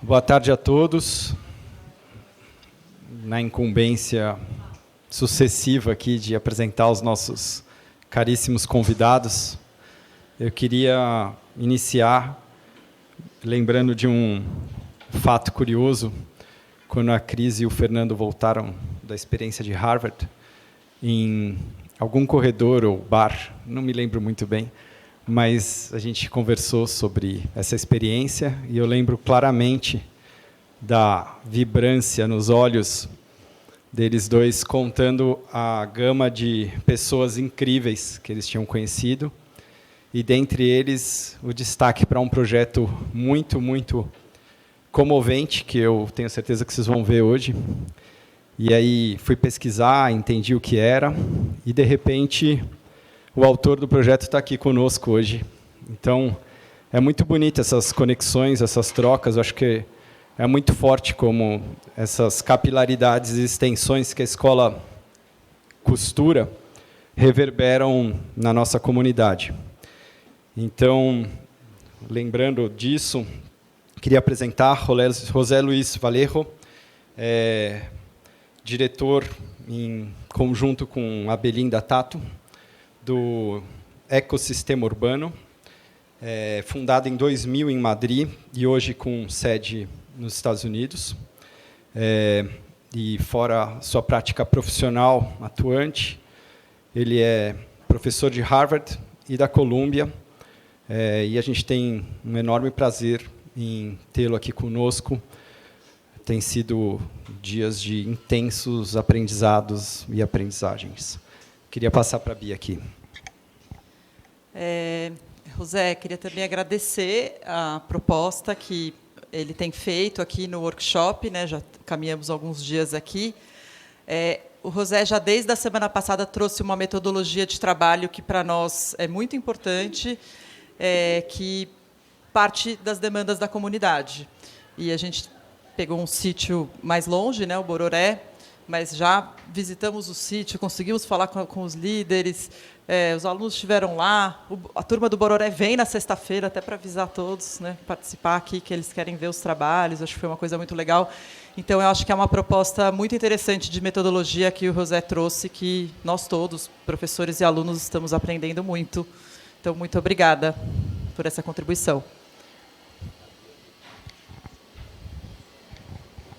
Boa tarde a todos. Na incumbência sucessiva aqui de apresentar os nossos caríssimos convidados, eu queria iniciar lembrando de um fato curioso. Quando a Cris e o Fernando voltaram da experiência de Harvard, em algum corredor ou bar, não me lembro muito bem, mas a gente conversou sobre essa experiência e eu lembro claramente da vibrância nos olhos deles dois, contando a gama de pessoas incríveis que eles tinham conhecido, e dentre eles o destaque para um projeto muito, muito comovente, que eu tenho certeza que vocês vão ver hoje. E aí fui pesquisar, entendi o que era, e de repente o autor do projeto está aqui conosco hoje. Então, é muito bonito essas conexões, essas trocas. Eu acho que é muito forte como essas capilaridades e extensões que a escola costura reverberam na nossa comunidade. Então, lembrando disso, queria apresentar José Luis Vallejo, diretor em conjunto com a Belinda Tato, do Ecossistema Urbano, fundado em 2000 em Madrid e hoje com sede nos Estados Unidos. E fora sua prática profissional atuante, ele é professor de Harvard e da Columbia, e a gente tem um enorme prazer em tê-lo aqui conosco. Tem sido dias de intensos aprendizados e aprendizagens. Queria passar para a Bia aqui. José, queria também agradecer a proposta que ele tem feito aqui no workshop, né? Já caminhamos alguns dias aqui. O José, já desde a semana passada, trouxe uma metodologia de trabalho que, para nós, é muito importante, que parte das demandas da comunidade. E a gente pegou um sítio mais longe, né, o Bororé, mas já visitamos o sítio, conseguimos falar com os líderes, os alunos estiveram lá, a turma do Bororé vem na sexta-feira, até para avisar todos, né, participar aqui, que eles querem ver os trabalhos, acho que foi uma coisa muito legal. Então, eu acho que é uma proposta muito interessante de metodologia que o José trouxe, que nós todos, professores e alunos, estamos aprendendo muito. Então, muito obrigada por essa contribuição.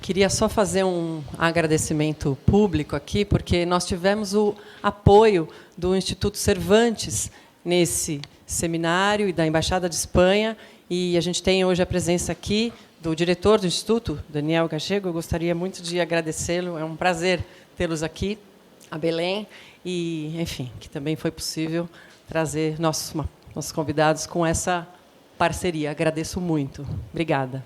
Queria só fazer um agradecimento público aqui, porque nós tivemos o apoio do Instituto Cervantes nesse seminário e da Embaixada de Espanha, e a gente tem hoje a presença aqui do diretor do Instituto, Daniel Gachego. Eu gostaria muito de agradecê-lo, é um prazer tê-los aqui, a Belém, e, enfim, que também foi possível trazer nossos convidados com essa parceria. Agradeço muito. Obrigada.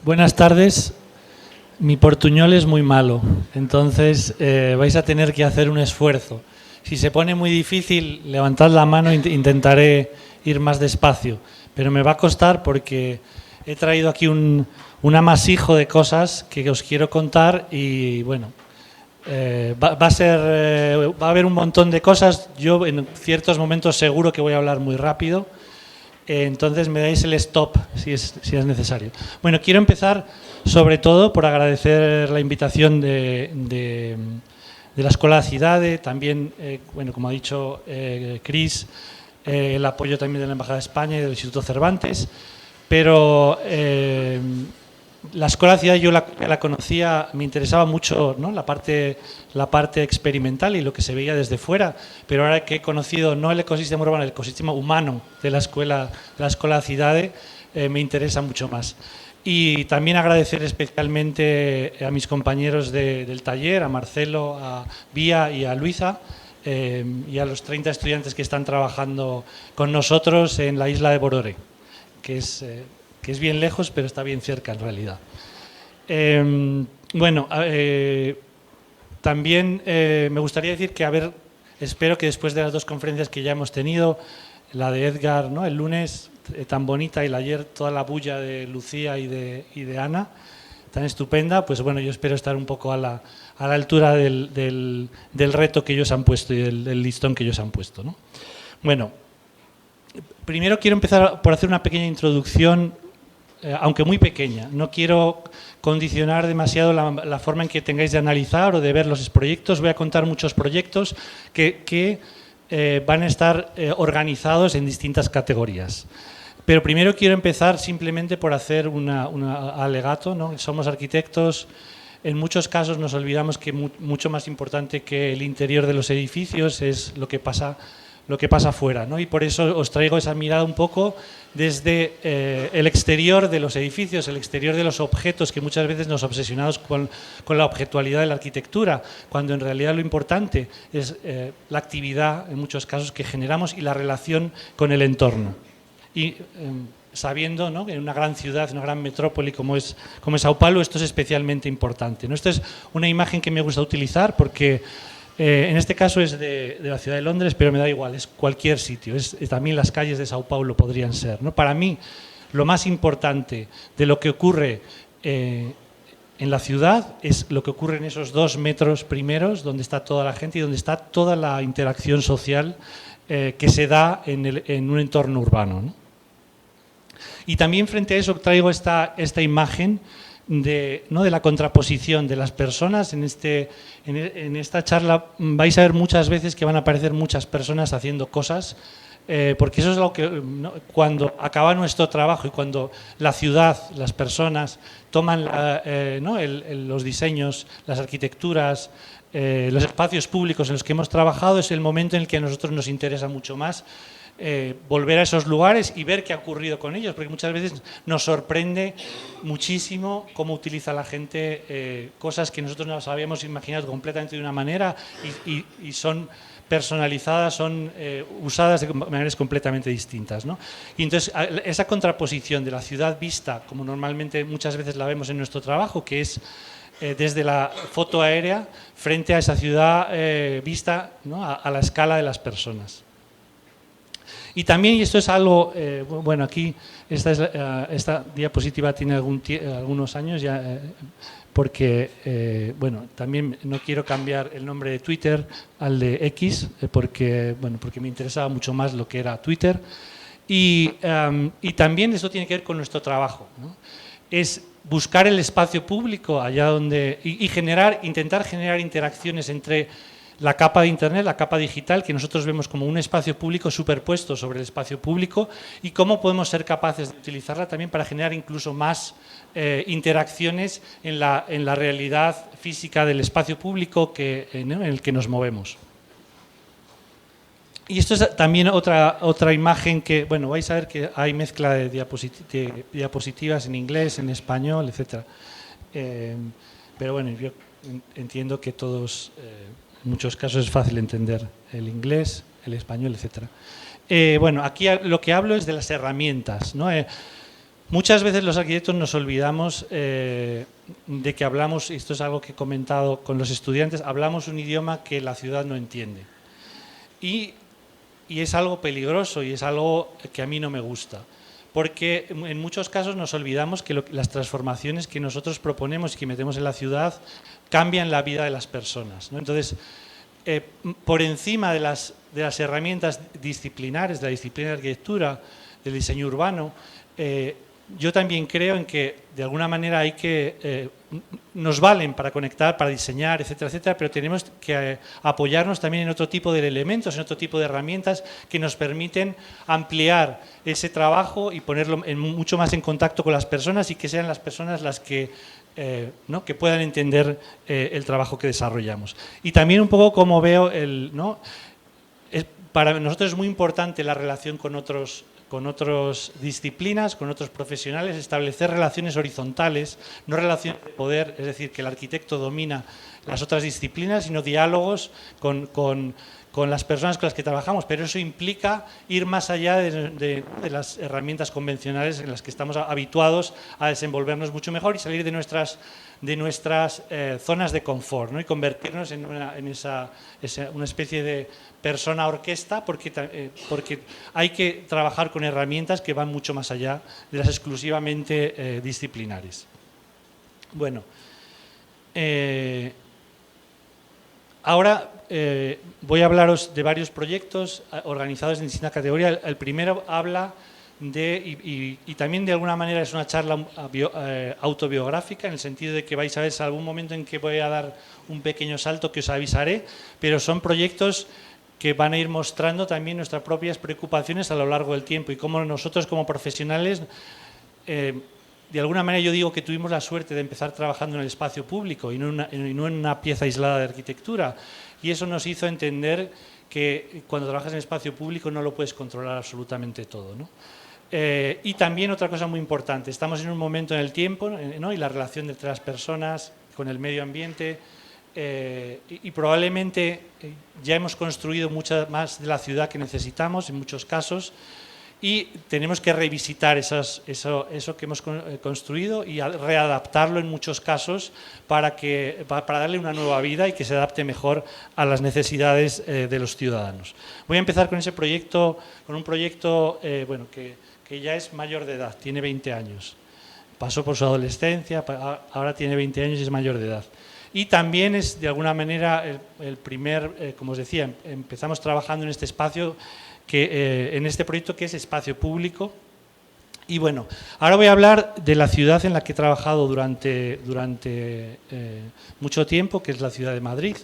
Buenas tardes. Mi portuñol es muy malo, entonces vais a tener que hacer un esfuerzo. Si se pone muy difícil, levantad la mano e intentaré ir más despacio, pero me va a costar porque he traído aquí un amasijo de cosas que os quiero contar y, bueno, va a haber un montón de cosas. Yo en ciertos momentos seguro que voy a hablar muy rápido. Entonces me dais el stop si es necesario. Bueno, quiero empezar sobre todo por agradecer la invitación de la Escuela Cidade, también, bueno, como ha dicho Cris, el apoyo también de la Embajada de España y del Instituto Cervantes, pero la Escuela Cidade yo la conocía, me interesaba mucho, ¿no?, la parte experimental y lo que se veía desde fuera, pero ahora que he conocido no el ecosistema urbano, el ecosistema humano de la Escuela Cidade, me interesa mucho más. Y también agradecer especialmente a mis compañeros del taller, a Marcelo, a Bia y a Luisa, y a los 30 estudiantes que están trabajando con nosotros en la isla de Borore, que es bien lejos, pero está bien cerca en realidad. Bueno, también me gustaría decir que, espero que después de las dos conferencias que ya hemos tenido, la de Edgar, ¿no?, el lunes, tan bonita, y la ayer toda la bulla de Lucía y de Ana, tan estupenda, pues bueno, yo espero estar un poco a la altura del reto que ellos han puesto y del listón que ellos han puesto, ¿no? Bueno, primero quiero empezar por hacer una pequeña introducción, aunque muy pequeña. No quiero condicionar demasiado la forma en que tengáis de analizar o de ver los proyectos. Voy a contar muchos proyectos que van a estar organizados en distintas categorías. Pero primero quiero empezar simplemente por hacer un alegato, ¿no? Somos arquitectos, en muchos casos nos olvidamos que mucho más importante que el interior de los edificios es lo que pasa fuera, ¿no? Y por eso os traigo esa mirada un poco desde el exterior de los edificios, el exterior de los objetos, que muchas veces nos obsesionamos con la objetualidad de la arquitectura, cuando en realidad lo importante es la actividad, en muchos casos, que generamos y la relación con el entorno. Y sabiendo, ¿no?, que en una gran ciudad, una gran metrópoli como es Sao Paulo, esto es especialmente importante, ¿no? Esta es una imagen que me gusta utilizar porque en este caso es de la ciudad de Londres, pero me da igual, es cualquier sitio, también las calles de Sao Paulo podrían ser, ¿no? Para mí, lo más importante de lo que ocurre en la ciudad es lo que ocurre en esos 2 metros primeros, donde está toda la gente y donde está toda la interacción social que se da en un entorno urbano, ¿no? Y también frente a eso traigo esta imagen de la contraposición de las personas. En esta charla vais a ver muchas veces que van a aparecer muchas personas haciendo cosas, porque eso es lo que, ¿no?, cuando acaba nuestro trabajo y cuando la ciudad, las personas toman los diseños, las arquitecturas, los espacios públicos en los que hemos trabajado, es el momento en el que a nosotros nos interesa mucho más volver a esos lugares y ver qué ha ocurrido con ellos, porque muchas veces nos sorprende muchísimo cómo utiliza la gente cosas que nosotros nos habíamos imaginado completamente de una manera y son personalizadas, son usadas de maneras completamente distintas, ¿no? Y entonces esa contraposición de la ciudad vista, como normalmente muchas veces la vemos en nuestro trabajo, que es desde la foto aérea frente a esa ciudad vista, ¿no?, a la escala de las personas. Y también, y esto es algo, bueno, aquí esta diapositiva tiene algunos años ya, porque, bueno, también no quiero cambiar el nombre de Twitter al de X, porque me interesaba mucho más lo que era Twitter. Y también esto tiene que ver con nuestro trabajo, ¿no? Es buscar el espacio público allá donde intentar generar interacciones entre la capa de Internet, la capa digital, que nosotros vemos como un espacio público superpuesto sobre el espacio público, y cómo podemos ser capaces de utilizarla también para generar incluso más interacciones en la realidad física del espacio público en el que nos movemos. Y esto es también otra imagen que, bueno, vais a ver que hay mezcla de diapositivas en inglés, en español, etc. Pero bueno, yo entiendo que todos, en muchos casos es fácil entender el inglés, el español, etc. Bueno, aquí lo que hablo es de las herramientas, ¿no? Muchas veces los arquitectos nos olvidamos de que hablamos, y esto es algo que he comentado con los estudiantes, hablamos un idioma que la ciudad no entiende. Y es algo peligroso y es algo que a mí no me gusta, porque en muchos casos nos olvidamos que las transformaciones que nosotros proponemos y que metemos en la ciudad cambian la vida de las personas, ¿no? Entonces, por encima de las herramientas disciplinares, de la disciplina de arquitectura, del diseño urbano, yo también creo en que de alguna manera nos valen para conectar, para diseñar, etcétera, etcétera, pero tenemos que apoyarnos también en otro tipo de elementos, en otro tipo de herramientas que nos permiten ampliar ese trabajo y ponerlo mucho más en contacto con las personas y que sean las personas las que que puedan entender el trabajo que desarrollamos. Y también un poco como veo, para nosotros es muy importante la relación con otras disciplinas, con otros profesionales, establecer relaciones horizontales, no relaciones de poder, es decir, que el arquitecto domina las otras disciplinas, sino diálogos con las personas con las que trabajamos, pero eso implica ir más allá de las herramientas convencionales en las que estamos habituados a desenvolvernos mucho mejor y salir de nuestras zonas de confort, ¿no? Y convertirnos en una especie de persona orquesta, porque hay que trabajar con herramientas que van mucho más allá de las exclusivamente disciplinares. Bueno, ahora voy a hablaros de varios proyectos organizados en distintas categorías. El primero habla de, y también de alguna manera es una charla autobiográfica, en el sentido de que vais a ver algún momento en que voy a dar un pequeño salto que os avisaré, pero son proyectos que van a ir mostrando también nuestras propias preocupaciones a lo largo del tiempo y cómo nosotros como profesionales, de alguna manera yo digo que tuvimos la suerte de empezar trabajando en el espacio público y no en una pieza aislada de arquitectura, y eso nos hizo entender que cuando trabajas en el espacio público no lo puedes controlar absolutamente todo, ¿no? Y también otra cosa muy importante, estamos en un momento en el tiempo, ¿no? Y la relación entre las personas con el medio ambiente, y probablemente ya hemos construido mucha más de la ciudad que necesitamos en muchos casos, y tenemos que revisitar eso que hemos construido y readaptarlo en muchos casos para darle una nueva vida y que se adapte mejor a las necesidades de los ciudadanos. Voy a empezar con ese proyecto, con un proyecto bueno, que ya es mayor de edad, tiene 20 años. Pasó por su adolescencia, ahora tiene 20 años y es mayor de edad. Y también es, de alguna manera, el primer, como os decía, empezamos trabajando en este espacio, en este proyecto que es espacio público. Y bueno, ahora voy a hablar de la ciudad en la que he trabajado durante mucho tiempo, que es la ciudad de Madrid.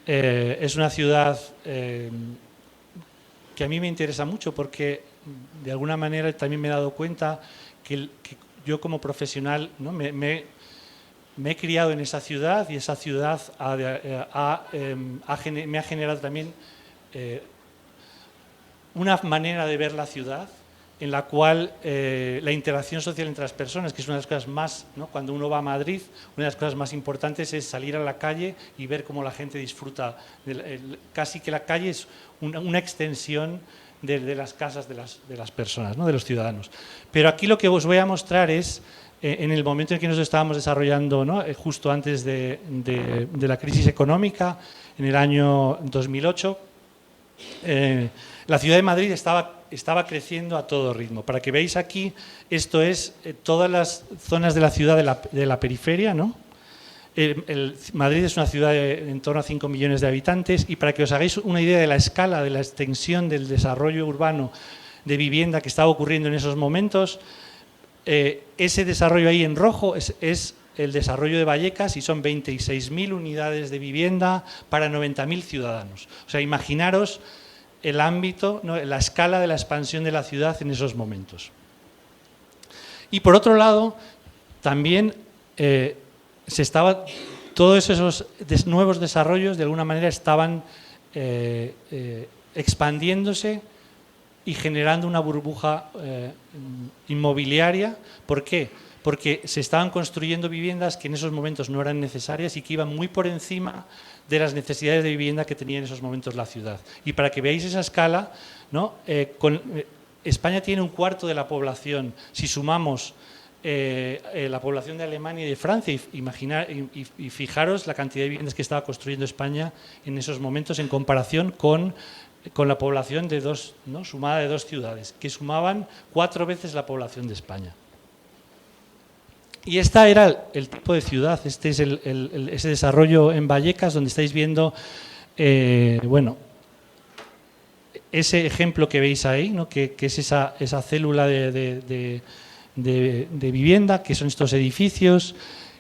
Es una ciudad que a mí me interesa mucho porque, de alguna manera, también me he dado cuenta que yo como profesional, ¿no? me he criado en esa ciudad, y esa ciudad me ha generado también una manera de ver la ciudad en la cual la interacción social entre las personas, que es una de las cosas más, ¿no? Cuando uno va a Madrid, una de las cosas más importantes es salir a la calle y ver cómo la gente disfruta. Casi que la calle es una extensión de las casas de las personas, ¿no? De los ciudadanos. Pero aquí lo que os voy a mostrar es, en el momento en que nos estábamos desarrollando, ¿no? Justo antes de la crisis económica, en el año 2008, la ciudad de Madrid estaba creciendo a todo ritmo. Para que veáis aquí, esto es todas las zonas de la ciudad de la periferia, ¿no? Madrid es una ciudad de en torno a 5 millones de habitantes, y para que os hagáis una idea de la escala, de la extensión del desarrollo urbano de vivienda que estaba ocurriendo en esos momentos, ese desarrollo ahí en rojo es el desarrollo de Vallecas, y son 26.000 unidades de vivienda para 90.000 ciudadanos. O sea, imaginaros el ámbito, ¿no? La escala de la expansión de la ciudad en esos momentos. Y por otro lado, también todos esos nuevos desarrollos de alguna manera estaban expandiéndose y generando una burbuja inmobiliaria. ¿Por qué? Porque se estaban construyendo viviendas que en esos momentos no eran necesarias y que iban muy por encima de las necesidades de vivienda que tenía en esos momentos la ciudad. Y para que veáis esa escala, ¿no? España tiene un cuarto de la población. Si sumamos la población de Alemania y de Francia, y fijaros la cantidad de viviendas que estaba construyendo España en esos momentos en comparación con la población de sumada de dos ciudades, que sumaban 4 veces la población de España. Y este era el tipo de ciudad. Este es ese desarrollo en Vallecas, donde estáis viendo, bueno, ese ejemplo que veis ahí, ¿no? que es esa célula de vivienda, que son estos edificios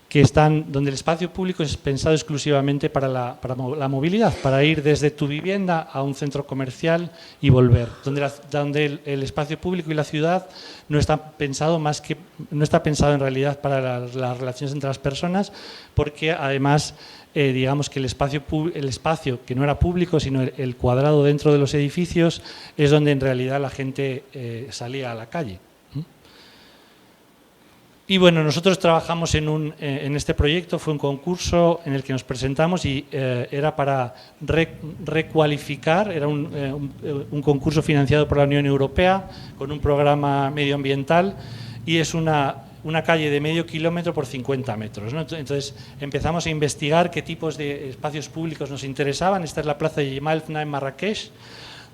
que están donde el espacio público es pensado exclusivamente para la movilidad, para ir desde tu vivienda a un centro comercial y volver, donde el espacio público y la ciudad no está pensado en realidad para las relaciones entre las personas, porque además digamos que el espacio que no era público, sino el cuadrado dentro de los edificios, es donde en realidad la gente salía a la calle. Y bueno, nosotros trabajamos en este proyecto, fue un concurso en el que nos presentamos y era para recualificar, era un concurso financiado por la Unión Europea con un programa medioambiental, y es una calle de medio kilómetro por 50 metros, ¿no? Entonces empezamos a investigar qué tipos de espacios públicos nos interesaban. Esta es la plaza de Jemaa en Marrakech,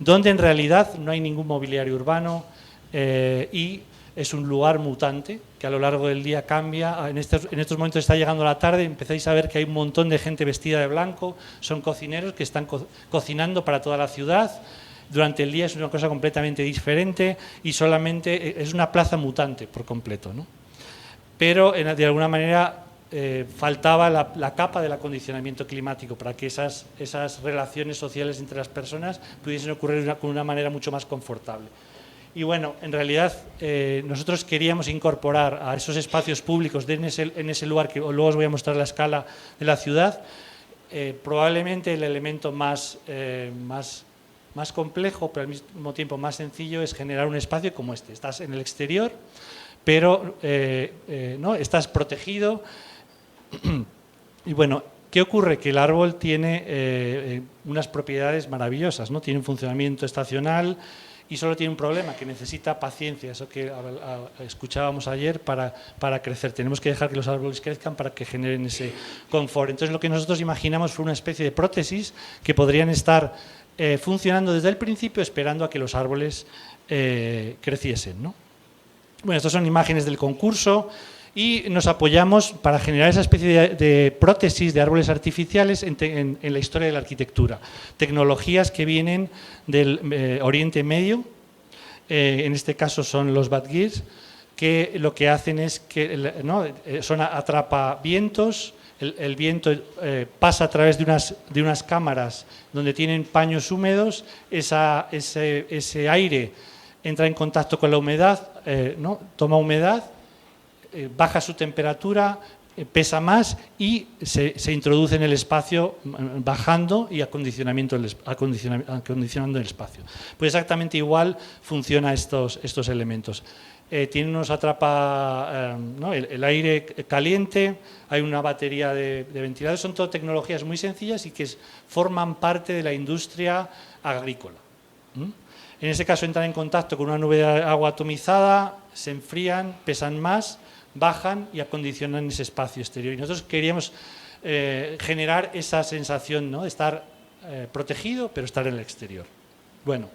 donde en realidad no hay ningún mobiliario urbano y es un lugar mutante que a lo largo del día cambia. En estos momentos está llegando la tarde, empezáis a ver que hay un montón de gente vestida de blanco, son cocineros que están cocinando para toda la ciudad. Durante el día es una cosa completamente diferente y solamente es una plaza mutante por completo, ¿no? Pero de alguna manera faltaba la capa del acondicionamiento climático para que esas relaciones sociales entre las personas pudiesen ocurrir con una manera mucho más confortable. Y bueno, en realidad nosotros queríamos incorporar a esos espacios públicos en ese lugar, que luego os voy a mostrar la escala de la ciudad, probablemente el elemento más complejo, pero al mismo tiempo más sencillo, es generar un espacio como este. Estás en el exterior, pero ¿no? Estás protegido. Y bueno, ¿qué ocurre? Que el árbol tiene unas propiedades maravillosas, ¿no? Tiene un funcionamiento estacional y solo tiene un problema, que necesita paciencia, eso que escuchábamos ayer, para crecer. Tenemos que dejar que los árboles crezcan para que generen ese confort. Entonces lo que nosotros imaginamos fue una especie de prótesis que podrían estar funcionando desde el principio, esperando a que los árboles creciesen, ¿no? Bueno, estas son imágenes del concurso y nos apoyamos para generar esa especie de prótesis de árboles artificiales en la historia de la arquitectura. Tecnologías que vienen del Oriente Medio, en este caso son los badgirs, que lo que hacen es que son atrapavientos. El viento pasa a través de unas cámaras donde tienen paños húmedos, ese aire entra en contacto con la humedad, toma humedad, baja su temperatura, pesa más y se introduce en el espacio bajando y acondicionando el espacio. Pues exactamente igual funcionan estos elementos. Tiene unos el aire caliente, hay una batería de ventiladores, son todas tecnologías muy sencillas y que forman parte de la industria agrícola. En este caso entran en contacto con una nube de agua atomizada, se enfrían, pesan más, bajan y acondicionan ese espacio exterior. Y nosotros queríamos generar esa sensación, ¿no?, de estar protegido, pero estar en el exterior. Bueno,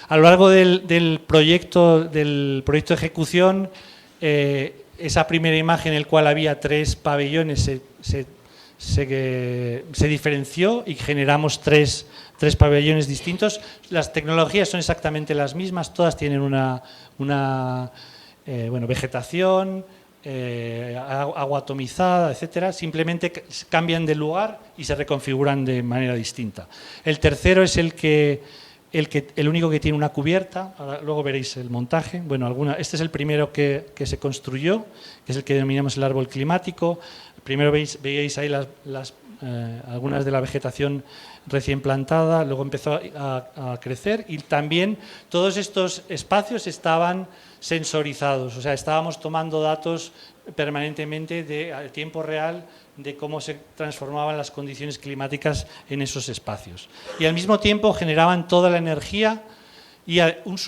a lo largo del proyecto de ejecución, esa primera imagen en la cual había 3 pabellones se diferenció y generamos tres pabellones distintos. Las tecnologías son exactamente las mismas, todas tienen una vegetación, agua atomizada, etcétera. Simplemente cambian de lugar y se reconfiguran de manera distinta. El tercero es el único que tiene una cubierta. Ahora, luego veréis el montaje. Bueno, este es el primero que se construyó, que es el que denominamos el árbol climático. Primero veíais ahí algunas de la vegetación recién plantada, luego empezó a crecer y también todos estos espacios estaban sensorizados, o sea, estábamos tomando datos permanentemente a tiempo real de cómo se transformaban las condiciones climáticas en esos espacios. Y al mismo tiempo generaban toda la energía y un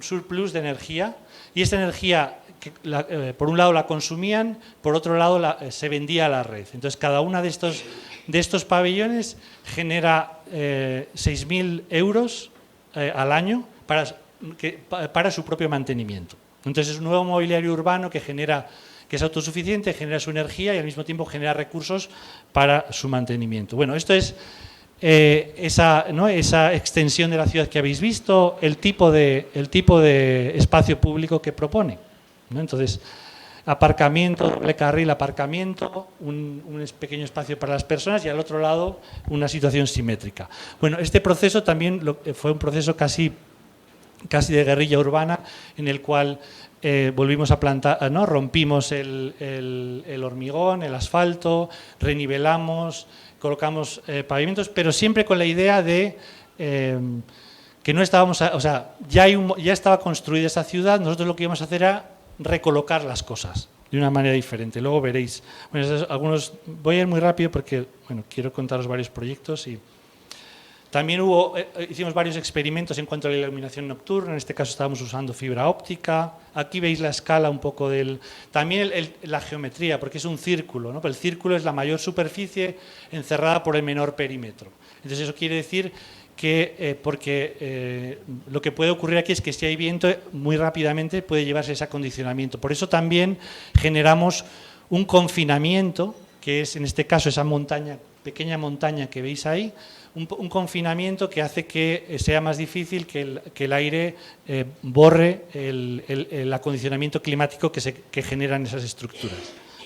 surplus de energía, y esa energía por un lado la consumían, por otro lado se vendía a la red. Entonces cada una de estos pabellones genera 6.000 euros al año para su propio mantenimiento. Entonces es un nuevo mobiliario urbano que es autosuficiente, genera su energía y al mismo tiempo genera recursos para su mantenimiento. Bueno, esto es esa extensión de la ciudad que habéis visto, el tipo de espacio público que propone, ¿no? Entonces, aparcamiento, doble carril, aparcamiento, un pequeño espacio para las personas y al otro lado una situación simétrica. Bueno, este proceso también fue un proceso casi de guerrilla urbana en el cual volvimos a plantar, ¿no? Rompimos el hormigón, el asfalto, renivelamos, colocamos pavimentos, pero siempre con la idea de que no estábamos, ya estaba construida esa ciudad, nosotros lo que íbamos a hacer era recolocar las cosas de una manera diferente. Luego veréis. Bueno, voy a ir muy rápido porque quiero contaros varios proyectos y también hicimos varios experimentos en cuanto a la iluminación nocturna. En este caso estábamos usando fibra óptica. Aquí veis la escala un poco también la geometría, porque es un círculo, ¿no? Pero el círculo es la mayor superficie encerrada por el menor perímetro. Entonces eso quiere decir porque lo que puede ocurrir aquí es que si hay viento, muy rápidamente puede llevarse ese acondicionamiento. Por eso también generamos un confinamiento, que es en este caso esa montaña, pequeña montaña que veis ahí, un confinamiento que hace que sea más difícil que el aire borre el acondicionamiento climático que generan esas estructuras.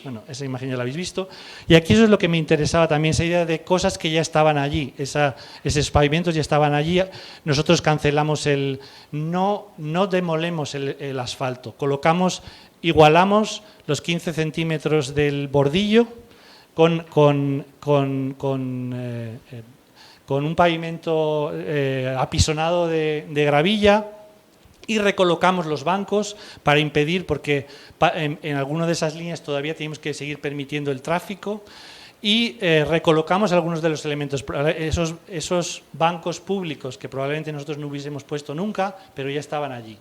Bueno, esa imagen ya la habéis visto. Y aquí eso es lo que me interesaba también, esa idea de cosas que ya estaban allí, esos pavimentos ya estaban allí. Nosotros cancelamos no demolemos el asfalto, igualamos los 15 centímetros del bordillo con un pavimento apisonado de gravilla, y recolocamos los bancos para impedir, porque en alguna de esas líneas todavía tenemos que seguir permitiendo el tráfico, y recolocamos algunos de los elementos, esos bancos públicos que probablemente nosotros no hubiésemos puesto nunca, pero ya estaban allí.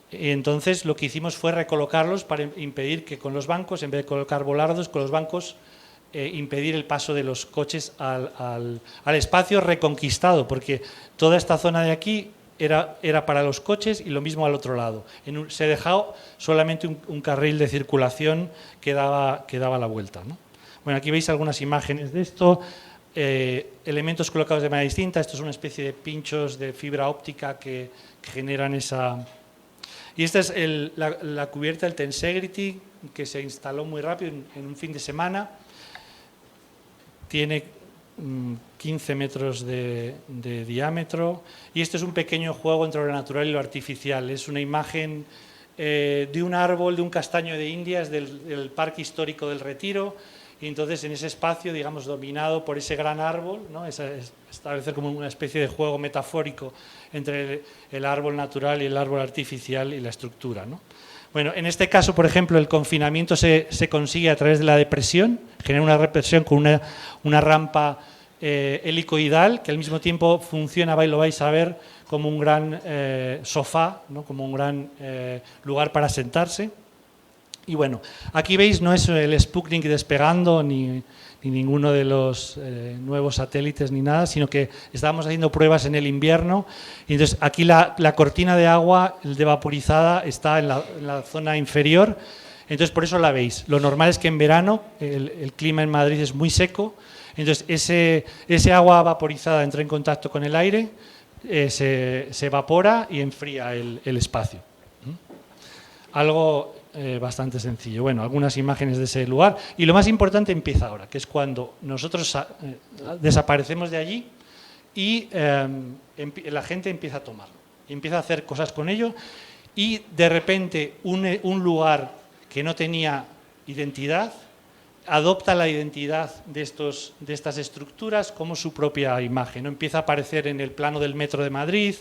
Entonces lo que hicimos fue recolocarlos para impedir que con los bancos, en vez de colocar volardos, con los bancos impedir el paso de los coches al espacio reconquistado, porque toda esta zona de aquí era para los coches y lo mismo al otro lado. Se dejó solamente un carril de circulación que daba la vuelta, ¿no? Bueno, aquí veis algunas imágenes de esto, elementos colocados de manera distinta. Esto es una especie de pinchos de fibra óptica que generan esa... Y esta es la cubierta del Tensegrity, que se instaló muy rápido en un fin de semana. Tiene 15 metros de diámetro, y este es un pequeño juego entre lo natural y lo artificial. Es una imagen de un árbol, de un castaño de Indias del Parque Histórico del Retiro, y entonces en ese espacio, digamos, dominado por ese gran árbol, ¿no? Establecer como una especie de juego metafórico entre el árbol natural y el árbol artificial y la estructura, ¿no? Bueno, en este caso, por ejemplo, el confinamiento se consigue a través de la depresión, genera una depresión con una rampa helicoidal que al mismo tiempo funciona, lo vais a ver, como un gran sofá, ¿no? Como un gran lugar para sentarse. Y bueno, aquí veis, no es el Sputnik despegando ni ninguno de los nuevos satélites ni nada, sino que estábamos haciendo pruebas en el invierno, y entonces aquí la cortina de agua de vaporizada está en la zona inferior, entonces por eso la veis. Lo normal es que en verano el clima en Madrid es muy seco, entonces ese agua vaporizada entra en contacto con el aire, se evapora y enfría el espacio. Algo bastante sencillo. Bueno, algunas imágenes de ese lugar. Y lo más importante empieza ahora, que es cuando nosotros desaparecemos de allí y la gente empieza a tomarlo, empieza a hacer cosas con ello, y de repente un lugar que no tenía identidad adopta la identidad de estas estructuras como su propia imagen, ¿no? Empieza a aparecer en el plano del metro de Madrid,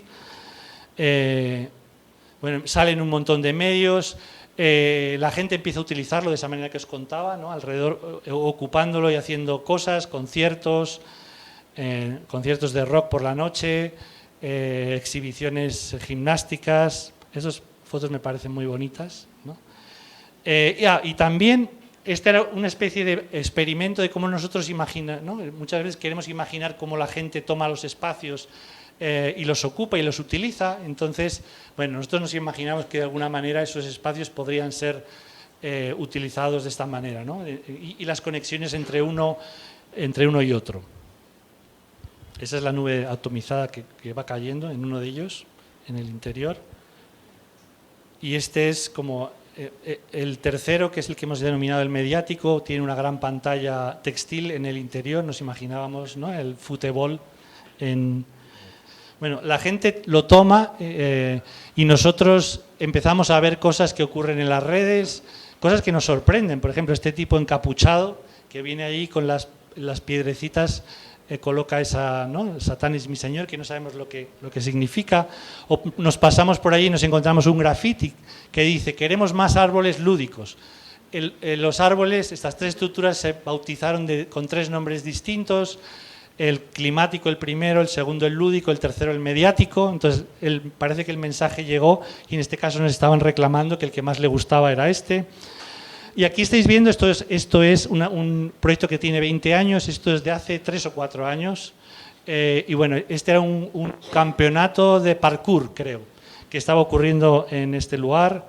bueno, salen un montón de medios. La gente empieza a utilizarlo de esa manera que os contaba, ¿no? Alrededor, ocupándolo y haciendo cosas, conciertos de rock por la noche, exhibiciones gimnásticas. Esas fotos me parecen muy bonitas, ¿no? Y también esta era una especie de experimento de cómo nosotros imaginamos, ¿no? Muchas veces queremos imaginar cómo la gente toma los espacios y los ocupa y los utiliza. Entonces, bueno, nosotros nos imaginamos que de alguna manera esos espacios podrían ser utilizados de esta manera, ¿no? Y las conexiones entre uno y otro. Esa es la nube atomizada que va cayendo en uno de ellos, en el interior. Y este es como el tercero, que es el que hemos denominado el mediático. Tiene una gran pantalla textil en el interior. Nos imaginábamos, ¿no?, el fútbol en... Bueno, la gente lo toma y nosotros empezamos a ver cosas que ocurren en las redes, cosas que nos sorprenden. Por ejemplo, este tipo encapuchado que viene ahí con las piedrecitas, coloca esa, ¿no?, Satán es mi señor, que no sabemos lo que significa. O nos pasamos por ahí y nos encontramos un graffiti que dice: queremos más árboles lúdicos. Los árboles, estas tres estructuras, se bautizaron con tres nombres distintos. El climático el primero, el segundo el lúdico, el tercero el mediático. Entonces parece que el mensaje llegó y en este caso nos estaban reclamando que el que más le gustaba era este. Y aquí estáis viendo, esto es un proyecto que tiene 20 años, esto es de hace 3 o 4 años. Y bueno, este era un campeonato de parkour, creo, que estaba ocurriendo en este lugar.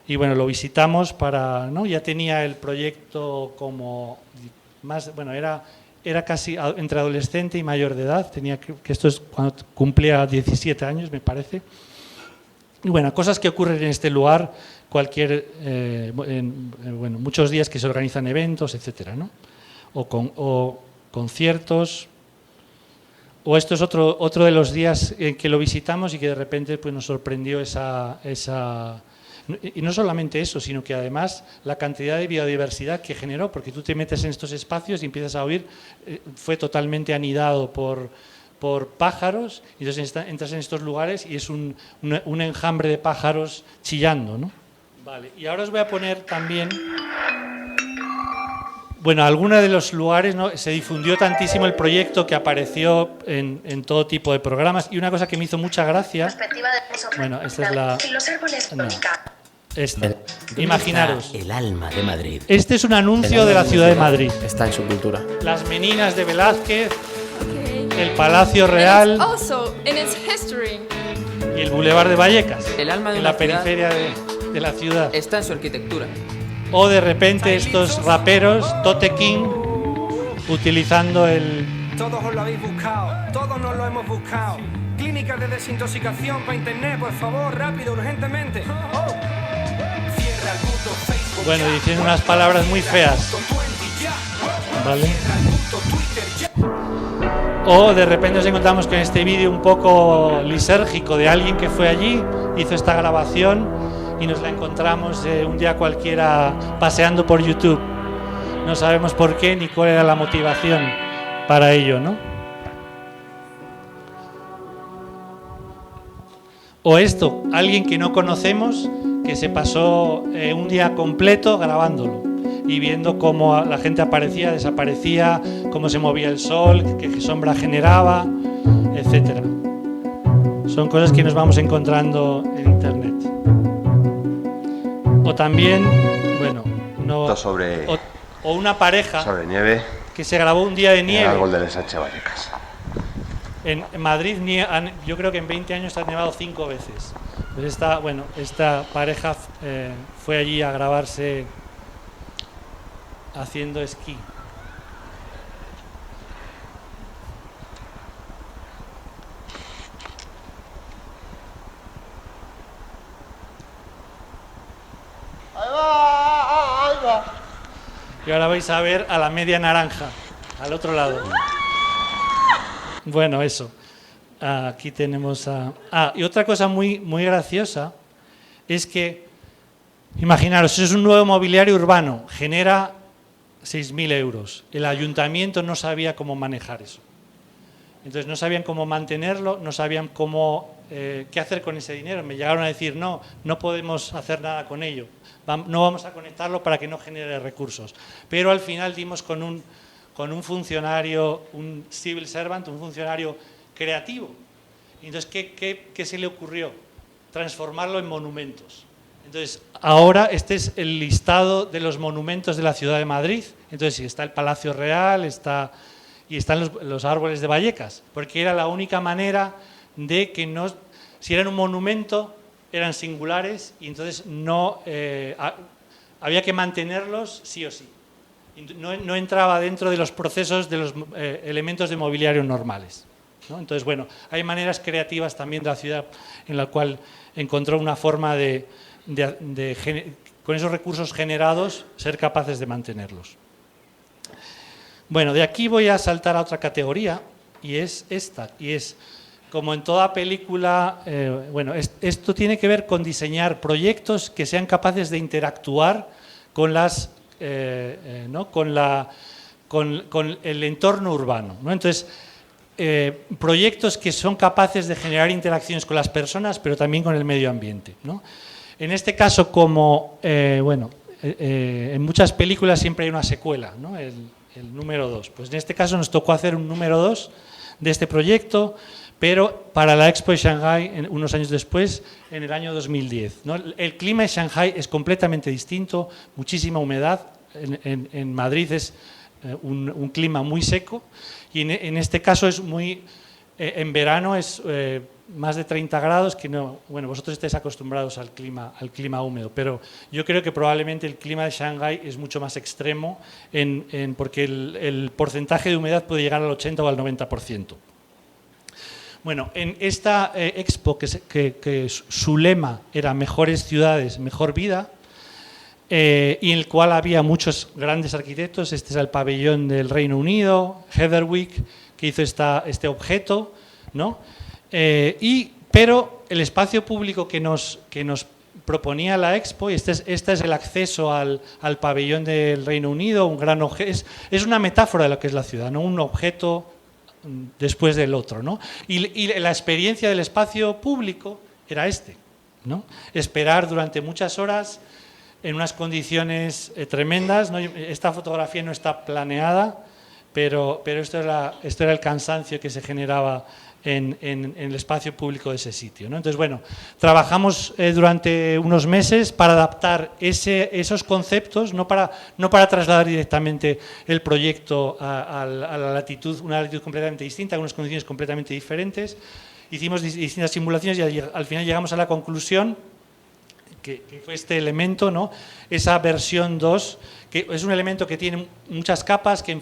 Y bueno, lo visitamos para, ¿no? Ya tenía el proyecto como más, bueno, era casi entre adolescente y mayor de edad. Tenía que esto es cuando cumplía 17 años, me parece. Y bueno, cosas que ocurren en este lugar, bueno, muchos días que se organizan eventos, etcétera, ¿no? O conciertos. O esto es otro de los días en que lo visitamos y que de repente pues, nos sorprendió esa... Y no solamente eso, sino que además la cantidad de biodiversidad que generó, porque tú te metes en estos espacios y empiezas a oír, fue totalmente anidado por pájaros, y entonces entras en estos lugares y es un enjambre de pájaros chillando, ¿no? Vale, y ahora os voy a poner también... Bueno, algunos de los lugares, ¿no? Se difundió tantísimo el proyecto que apareció en todo tipo de programas, y una cosa que me hizo mucha gracia... Bueno, esta es la... No, esta. Imaginaros. El alma de Madrid. Este es un anuncio de la ciudad de Madrid. Está en su cultura. Las meninas de Velázquez, el Palacio Real y el Boulevard de Vallecas, El alma de en una la periferia de la ciudad. Está en su arquitectura. O de repente estos raperos, Tote King, utilizando el... Todos os lo habéis buscado, todos nos lo hemos buscado. Clínicas de desintoxicación para internet, por favor, rápido, urgentemente. Oh. Cierra el puto Facebook. Bueno, diciendo unas palabras muy feas. ¿Vale? O de repente nos encontramos con este vídeo un poco lisérgico de alguien que fue allí, hizo esta grabación y nos la encontramos un día cualquiera paseando por YouTube. No sabemos por qué ni cuál era la motivación para ello, ¿no? O esto, alguien que no conocemos que se pasó un día completo grabándolo y viendo cómo la gente aparecía, desaparecía, cómo se movía el sol, qué sombra generaba, etcétera. Son cosas que nos vamos encontrando en Internet. O también, bueno, no, o una pareja sobre nieve, que se grabó un día de nieve. en el árbol del ensanche Vallecas. En Madrid, yo creo que en 20 años ha nevado 5 veces. Pues esta pareja fue allí a grabarse haciendo esquí. Ahí va. Y ahora vais a ver a la media naranja, al otro lado. Bueno, eso. Aquí tenemos a... y otra cosa muy, muy graciosa es que, imaginaros, es un nuevo mobiliario urbano, genera 6.000 euros. El ayuntamiento no sabía cómo manejar eso. Entonces no sabían cómo mantenerlo, no sabían qué hacer con ese dinero. Me llegaron a decir, no podemos hacer nada con ello. No vamos a conectarlo para que no genere recursos. Pero al final dimos con un funcionario, un civil servant, un funcionario creativo. Entonces, ¿qué se le ocurrió? Transformarlo en monumentos. Entonces, ahora este es el listado de los monumentos de la ciudad de Madrid. Entonces, está el Palacio Real, están los árboles de Vallecas, porque era la única manera de que si eran un monumento, eran singulares y entonces había que mantenerlos sí o sí. No entraba dentro de los procesos de los elementos de mobiliario normales, ¿no? Entonces, bueno, hay maneras creativas también de la ciudad en la cual encontró una forma de con esos recursos generados, ser capaces de mantenerlos. Bueno, de aquí voy a saltar a otra categoría, y es esta, y es, como en toda película, esto tiene que ver con diseñar proyectos que sean capaces de interactuar con con el entorno urbano, ¿no? Entonces, proyectos que son capaces de generar interacciones con las personas, pero también con el medio ambiente, ¿no? En este caso, como en muchas películas siempre hay una secuela, ¿no? El número 2. Pues en este caso nos tocó hacer un número 2 de este proyecto, pero para la Expo de Shanghái, unos años después, en el año 2010, ¿no? El clima de Shanghái es completamente distinto, muchísima humedad. En Madrid es un clima muy seco, y en este caso es muy, en verano es más de 30 grados, que no, bueno, vosotros estáis acostumbrados al clima húmedo, pero yo creo que probablemente el clima de Shanghái es mucho más extremo porque el porcentaje de humedad puede llegar al 80 o al 90%. Bueno, en esta expo, que su lema era Mejores ciudades, mejor vida, y en el cual había muchos grandes arquitectos. Este es el pabellón del Reino Unido, Heatherwick, que hizo este objeto, ¿no? Pero el espacio público que nos proponía la expo, y este es el acceso al pabellón del Reino Unido, un gran objeto, es una metáfora de lo que es la ciudad, ¿no? Un objeto después del otro, ¿no? Y la experiencia del espacio público era ¿no? Esperar durante muchas horas en unas condiciones tremendas, ¿no? Esta fotografía no está planeada, pero esto era el cansancio que se generaba en el espacio público de ese sitio, ¿no? Entonces, bueno, trabajamos durante unos meses para adaptar esos conceptos, no para trasladar directamente el proyecto a la latitud, una latitud completamente distinta, a unas condiciones completamente diferentes. Hicimos distintas simulaciones y al final llegamos a la conclusión que fue este elemento, ¿no? Esa versión 2, que es un elemento que tiene muchas capas, que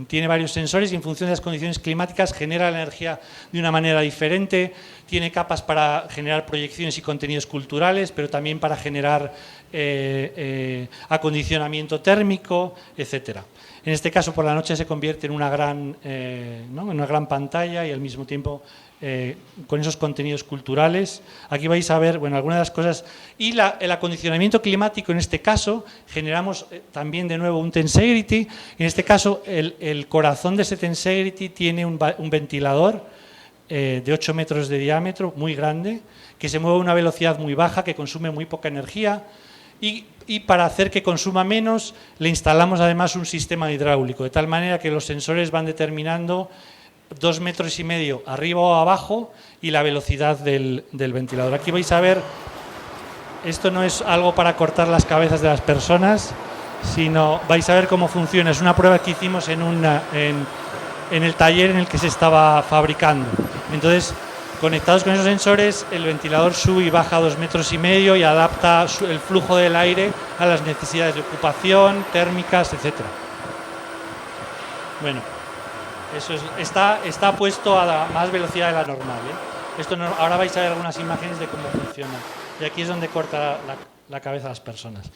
tiene varios sensores y en función de las condiciones climáticas genera la energía de una manera diferente, tiene capas para generar proyecciones y contenidos culturales, pero también para generar acondicionamiento térmico, etcétera. En este caso, por la noche se convierte en una gran pantalla y al mismo tiempo con esos contenidos culturales. Aquí vais a ver, bueno, algunas de las cosas. Y el acondicionamiento climático, en este caso, generamos también de nuevo un tensegrity. En este caso, el corazón de ese tensegrity tiene un ventilador de 8 metros de diámetro, muy grande, que se mueve a una velocidad muy baja, que consume muy poca energía. Y para hacer que consuma menos, le instalamos además un sistema hidráulico, de tal manera que los sensores van determinando 2,5 metros arriba o abajo y la velocidad del ventilador. Aquí vais a ver, esto no es algo para cortar las cabezas de las personas, sino vais a ver cómo funciona. Es una prueba que hicimos en el taller en el que se estaba fabricando. Entonces, conectados con esos sensores, el ventilador sube y baja 2,5 metros y adapta el flujo del aire a las necesidades de ocupación, térmicas, etc. Bueno, eso está puesto a más velocidad de la normal, ¿eh? Ahora vais a ver algunas imágenes de cómo funciona. Y aquí es donde corta la cabeza a las personas.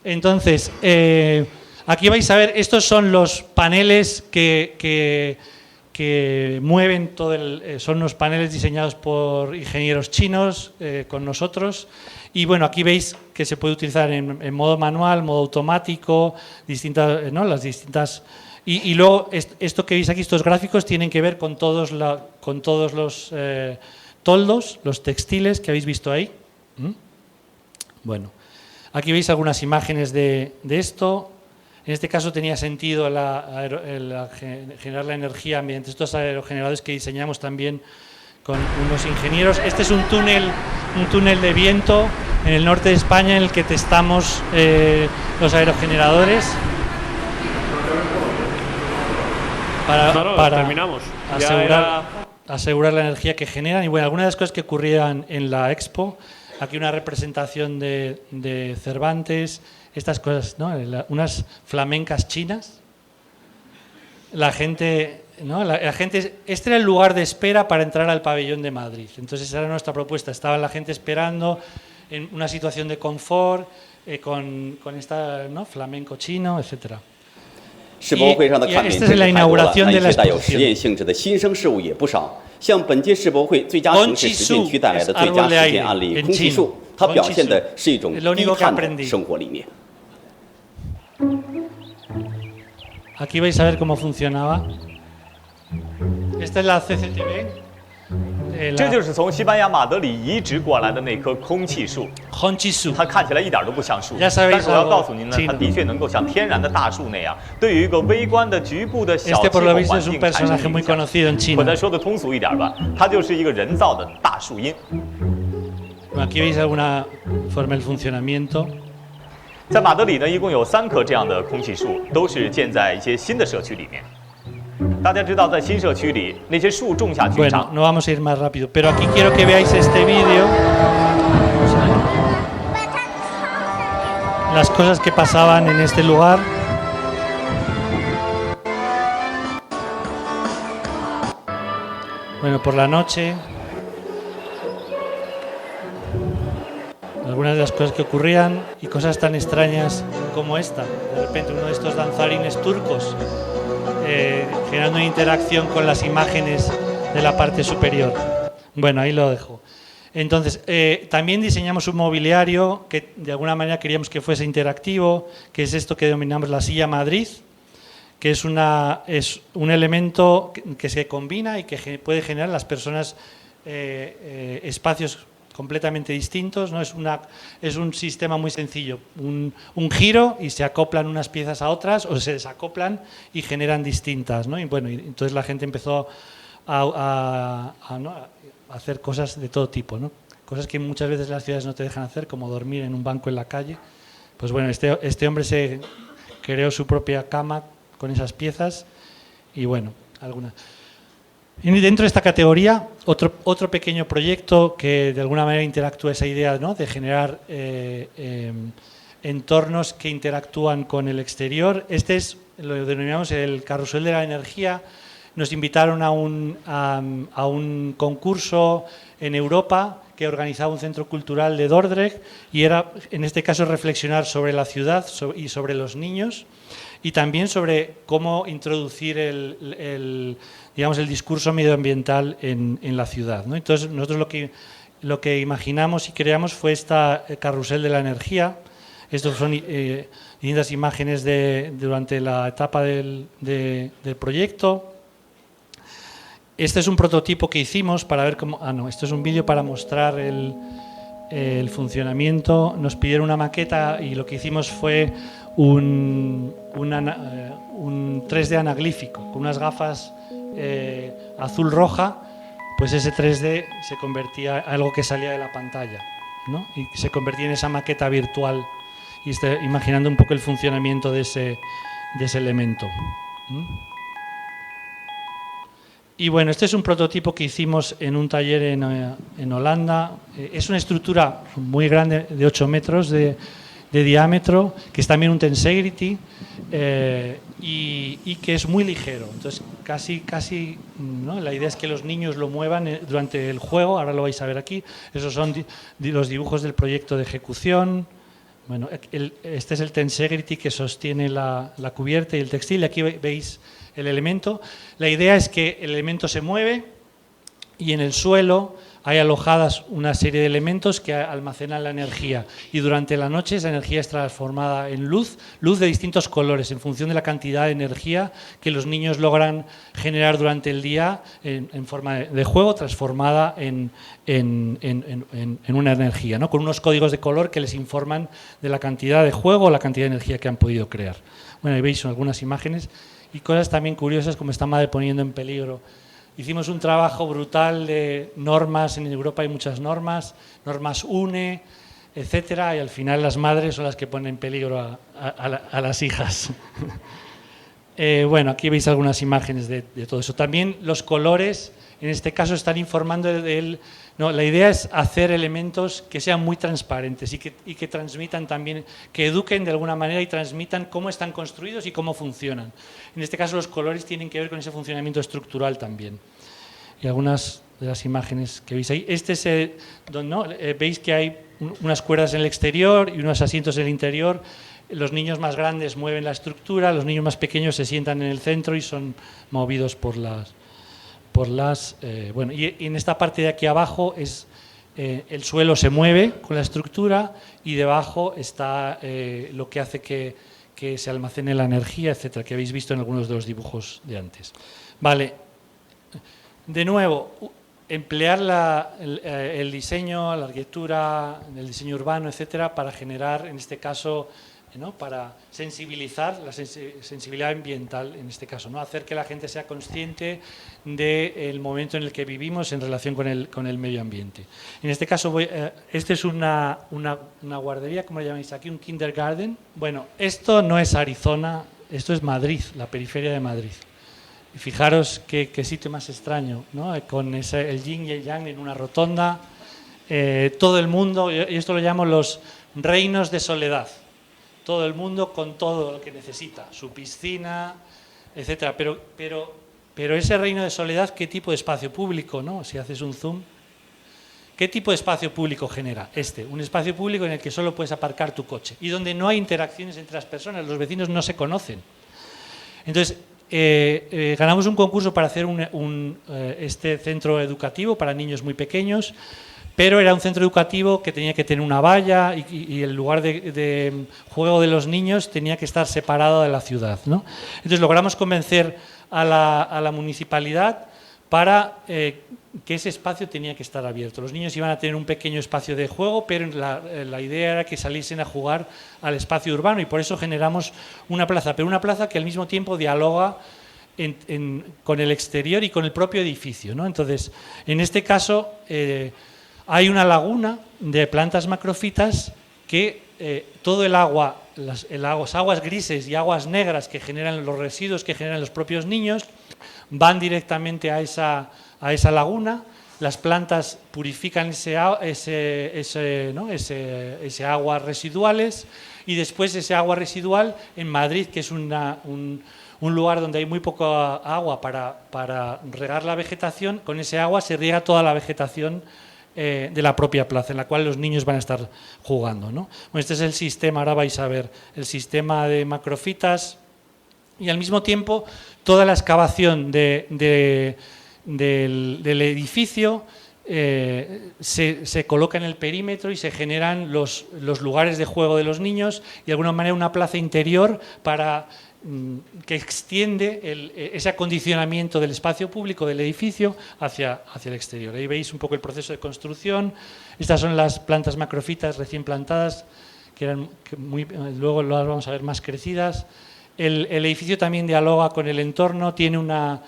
Entonces, aquí vais a ver, estos son los paneles que mueven todo son unos paneles diseñados por ingenieros chinos con nosotros, y bueno, aquí veis que se puede utilizar en modo manual, modo automático, distintas, ¿no? Las distintas, y luego esto que veis aquí, estos gráficos tienen que ver con todos los toldos, los textiles que habéis visto ahí. Bueno, aquí veis algunas imágenes de esto. En este caso tenía sentido generar la energía mediante estos aerogeneradores que diseñamos también con unos ingenieros. Este es un túnel de viento en el norte de España en el que testamos los aerogeneradores para asegurar la energía que generan. Y bueno, algunas de las cosas que ocurrían en la expo, aquí una representación de Cervantes, estas cosas, ¿no? Unas flamencas chinas. La gente, ¿no? Este era el lugar de espera para entrar al pabellón de Madrid. Entonces esa era nuestra propuesta. Estaba la gente esperando en una situación de confort, con esta, ¿no? Flamenco chino, etcétera. Esta es la inauguración de la exposición. Conchisu es árbol de aire en chino. Es lo único que aprendí. Aquí vais a ver cómo funcionaba. Esta es la CCTV. 这就是从西班牙马德里移植过来的那棵空气树，它看起来一点都不像树，但是我要告诉您呢，它的确能够像天然的大树那样，对于一个微观的局部的小气候环境产生影响。我再说的通俗一点吧，它就是一个人造的大树荫。Aquí veis alguna forma del funcionamiento. 在马德里呢，一共有3棵这样的空气树，都是建在一些新的社区里面。大家知道，在新社区里，那些树种下去 Bueno, no vamos a ir más rápido, pero aquí quiero que veáis este vídeo. Las cosas que pasaban en este lugar. Bueno, por la noche, algunas de las cosas que ocurrían y cosas tan extrañas como esta. De repente uno de estos danzarines turcos generando una interacción con las imágenes de la parte superior. Bueno, ahí lo dejo. Entonces, también diseñamos un mobiliario que de alguna manera queríamos que fuese interactivo, que es esto que denominamos la silla Madrid, que es un elemento que se combina y que puede generar a las personas espacios completamente distintos, ¿no? Es un sistema muy sencillo, un giro y se acoplan unas piezas a otras o se desacoplan y generan distintas, ¿no? Y bueno, entonces la gente empezó a hacer cosas de todo tipo, ¿no? Cosas que muchas veces las ciudades no te dejan hacer, como dormir en un banco en la calle. Pues bueno, este hombre se creó su propia cama con esas piezas y bueno, algunas. Y dentro de esta categoría, otro pequeño proyecto que de alguna manera interactúa esa idea, ¿no?, de generar entornos que interactúan con el exterior. Este lo denominamos el carrusel de la energía. Nos invitaron a un concurso en Europa que organizaba un centro cultural de Dordrecht y era, en este caso, reflexionar sobre la ciudad y sobre los niños y también sobre cómo introducir el discurso medioambiental en la ciudad, ¿no? Entonces, nosotros lo que imaginamos y creamos fue esta carrusel de la energía. Estas son distintas imágenes durante la etapa del proyecto. Este es un prototipo que hicimos para ver cómo... esto es un vídeo para mostrar el funcionamiento. Nos pidieron una maqueta y lo que hicimos fue un 3D anaglífico con unas gafas azul-roja. Pues ese 3D se convertía en algo que salía de la pantalla, ¿no? Y se convertía en esa maqueta virtual y imaginando un poco el funcionamiento de ese elemento. Y bueno, este es un prototipo que hicimos en un taller en Holanda. Es una estructura muy grande, de 8 metros de diámetro, que es también un tensegrity y que es muy ligero. Entonces, casi ¿no? La idea es que los niños lo muevan durante el juego. Ahora lo vais a ver aquí. Esos son los dibujos del proyecto de ejecución. Bueno, este es el tensegrity que sostiene la cubierta y el textil. Aquí veis el elemento. La idea es que el elemento se mueve y en el suelo hay alojadas una serie de elementos que almacenan la energía y durante la noche esa energía es transformada en luz de distintos colores en función de la cantidad de energía que los niños logran generar durante el día en forma de juego, transformada en una energía, ¿no? Con unos códigos de color que les informan de la cantidad de juego o la cantidad de energía que han podido crear. Bueno, ahí veis algunas imágenes y cosas también curiosas como esta madre poniendo en peligro. Hicimos un trabajo brutal de normas, en Europa hay muchas normas UNE, etcétera, y al final las madres son las que ponen en peligro a las hijas. Bueno, aquí veis algunas imágenes de todo eso. También los colores, en este caso, están informando de él. No, la idea es hacer elementos que sean muy transparentes y que transmitan también, que eduquen de alguna manera y transmitan cómo están construidos y cómo funcionan. En este caso los colores tienen que ver con ese funcionamiento estructural también. Y algunas de las imágenes que veis ahí. Este es veis que hay unas cuerdas en el exterior y unos asientos en el interior. Los niños más grandes mueven la estructura, los niños más pequeños se sientan en el centro y son movidos por las bueno, y en esta parte de aquí abajo el suelo se mueve con la estructura y debajo está lo que hace que se almacene la energía, etcétera, que habéis visto en algunos de los dibujos de antes. Vale, de nuevo, emplear el diseño, la arquitectura, el diseño urbano, etcétera, para generar, en este caso, ¿no? Para sensibilizar, la sensibilidad ambiental en este caso, ¿no? Hacer que la gente sea consciente del momento en el que vivimos en relación con el medio ambiente. En este caso, este es una guardería, ¿cómo le llamáis aquí? Un kindergarten. Bueno, esto no es Arizona, esto es Madrid, la periferia de Madrid. Y fijaros qué sitio más extraño, ¿no? Con el yin y el yang en una rotonda, todo el mundo, y esto lo llamo los reinos de soledad. Todo el mundo con todo lo que necesita, su piscina, etcétera. Pero ese reino de soledad, ¿qué tipo de espacio público, no? Si haces un zoom, ¿qué tipo de espacio público genera? Un espacio público en el que solo puedes aparcar tu coche y donde no hay interacciones entre las personas, los vecinos no se conocen. Entonces, ganamos un concurso para hacer este centro educativo para niños muy pequeños, pero era un centro educativo que tenía que tener una valla y el lugar de juego de los niños tenía que estar separado de la ciudad, ¿no? Entonces logramos convencer a la municipalidad para que ese espacio tenía que estar abierto. Los niños iban a tener un pequeño espacio de juego, pero la idea era que saliesen a jugar al espacio urbano y por eso generamos una plaza, pero una plaza que al mismo tiempo dialoga con el exterior y con el propio edificio, ¿no? Entonces, en este caso, hay una laguna de plantas macrofitas que todo el agua, las aguas grises y aguas negras que generan los residuos que generan los propios niños, van directamente a esa laguna. Las plantas purifican ese aguas residuales y después ese agua residual en Madrid, que es un lugar donde hay muy poca agua para regar la vegetación, con ese agua se riega toda la vegetación de la propia plaza, en la cual los niños van a estar jugando, ¿no? Bueno, este es el sistema, ahora vais a ver, el sistema de macrofitas y al mismo tiempo toda la excavación del edificio se coloca en el perímetro y se generan los lugares de juego de los niños y de alguna manera una plaza interior que extiende ese acondicionamiento del espacio público del edificio hacia el exterior. Ahí veis un poco el proceso de construcción. Estas son las plantas macrofitas recién plantadas, luego las vamos a ver más crecidas. El edificio también dialoga con el entorno, tiene una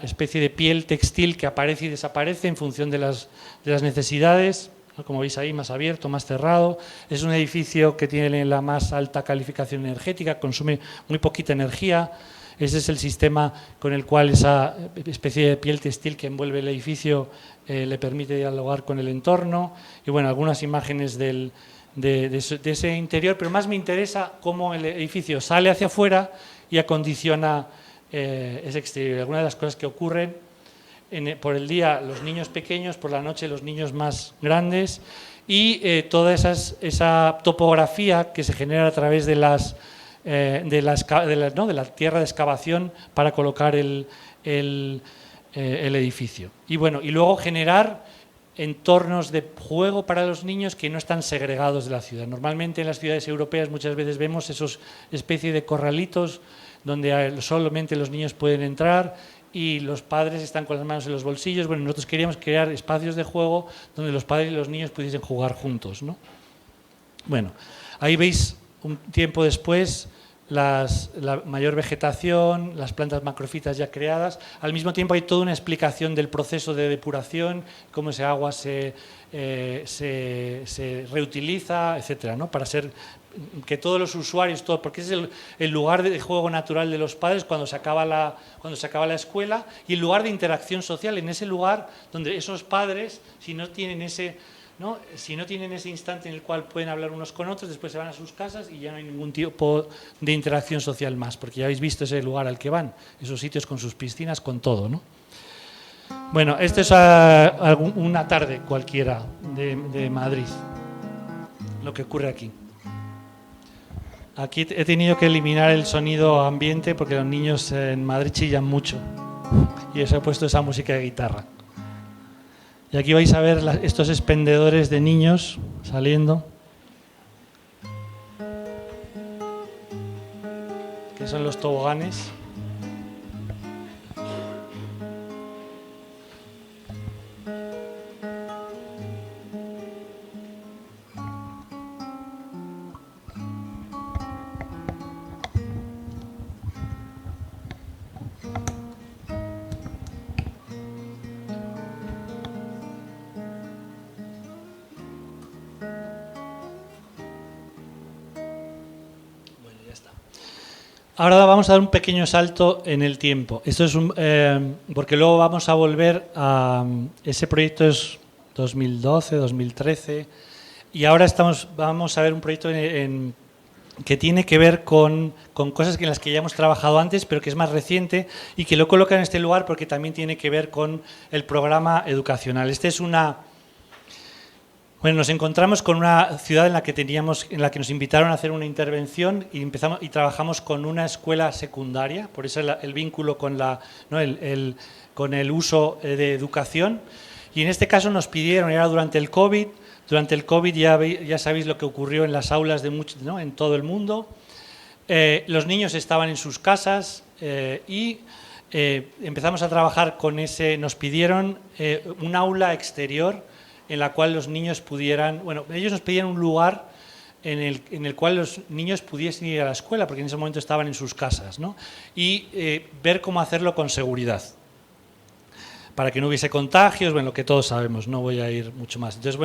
especie de piel textil que aparece y desaparece en función de las necesidades. Como veis ahí, más abierto, más cerrado. Es un edificio que tiene la más alta calificación energética, consume muy poquita energía. Ese es el sistema con el cual esa especie de piel textil que envuelve el edificio le permite dialogar con el entorno. Y bueno, algunas imágenes de ese interior, pero más me interesa cómo el edificio sale hacia afuera y acondiciona ese exterior. Algunas de las cosas que ocurren por el día los niños pequeños, por la noche los niños más grandes y toda esa topografía que se genera a través de la tierra de excavación para colocar el edificio. Y bueno, y luego generar entornos de juego para los niños que no están segregados de la ciudad. Normalmente en las ciudades europeas muchas veces vemos esos especies de corralitos donde solamente los niños pueden entrar y los padres están con las manos en los bolsillos. Bueno, nosotros queríamos crear espacios de juego donde los padres y los niños pudiesen jugar juntos, ¿no? Bueno, ahí veis un tiempo después la mayor vegetación, las plantas macrofitas ya creadas. Al mismo tiempo hay toda una explicación del proceso de depuración, cómo ese agua se reutiliza, etcétera, ¿no? Para que todos los usuarios, porque es el lugar de juego natural de los padres cuando se acaba la escuela y el lugar de interacción social, en ese lugar donde esos padres, si no tienen ese instante en el cual pueden hablar unos con otros, después se van a sus casas y ya no hay ningún tipo de interacción social más, porque ya habéis visto ese lugar al que van, esos sitios con sus piscinas, con todo, ¿no? Bueno, esto es una tarde cualquiera de Madrid, lo que ocurre aquí. Aquí he tenido que eliminar el sonido ambiente porque los niños en Madrid chillan mucho y os he puesto esa música de guitarra. Y aquí vais a ver estos expendedores de niños saliendo, que son los toboganes. Ahora vamos a dar un pequeño salto en el tiempo. Esto es porque luego vamos a volver a... Ese proyecto es 2012, 2013, y ahora vamos a ver un proyecto que tiene que ver con cosas en las que ya hemos trabajado antes, pero que es más reciente y que lo coloca en este lugar porque también tiene que ver con el programa educacional. Bueno, nos encontramos con una ciudad en la que nos invitaron a hacer una intervención y trabajamos con una escuela secundaria, por eso el vínculo con el uso de educación. Y en este caso nos pidieron, era durante el COVID. Durante el COVID ya sabéis lo que ocurrió en las aulas en todo el mundo. Los niños estaban en sus casas y empezamos a trabajar con nos pidieron un aula exterior en la cual los niños ellos nos pedían un lugar en el cual los niños pudiesen ir a la escuela, porque en ese momento estaban en sus casas, ¿no? Y ver cómo hacerlo con seguridad, para que no hubiese contagios, lo que todos sabemos, no voy a ir mucho más. Entonces,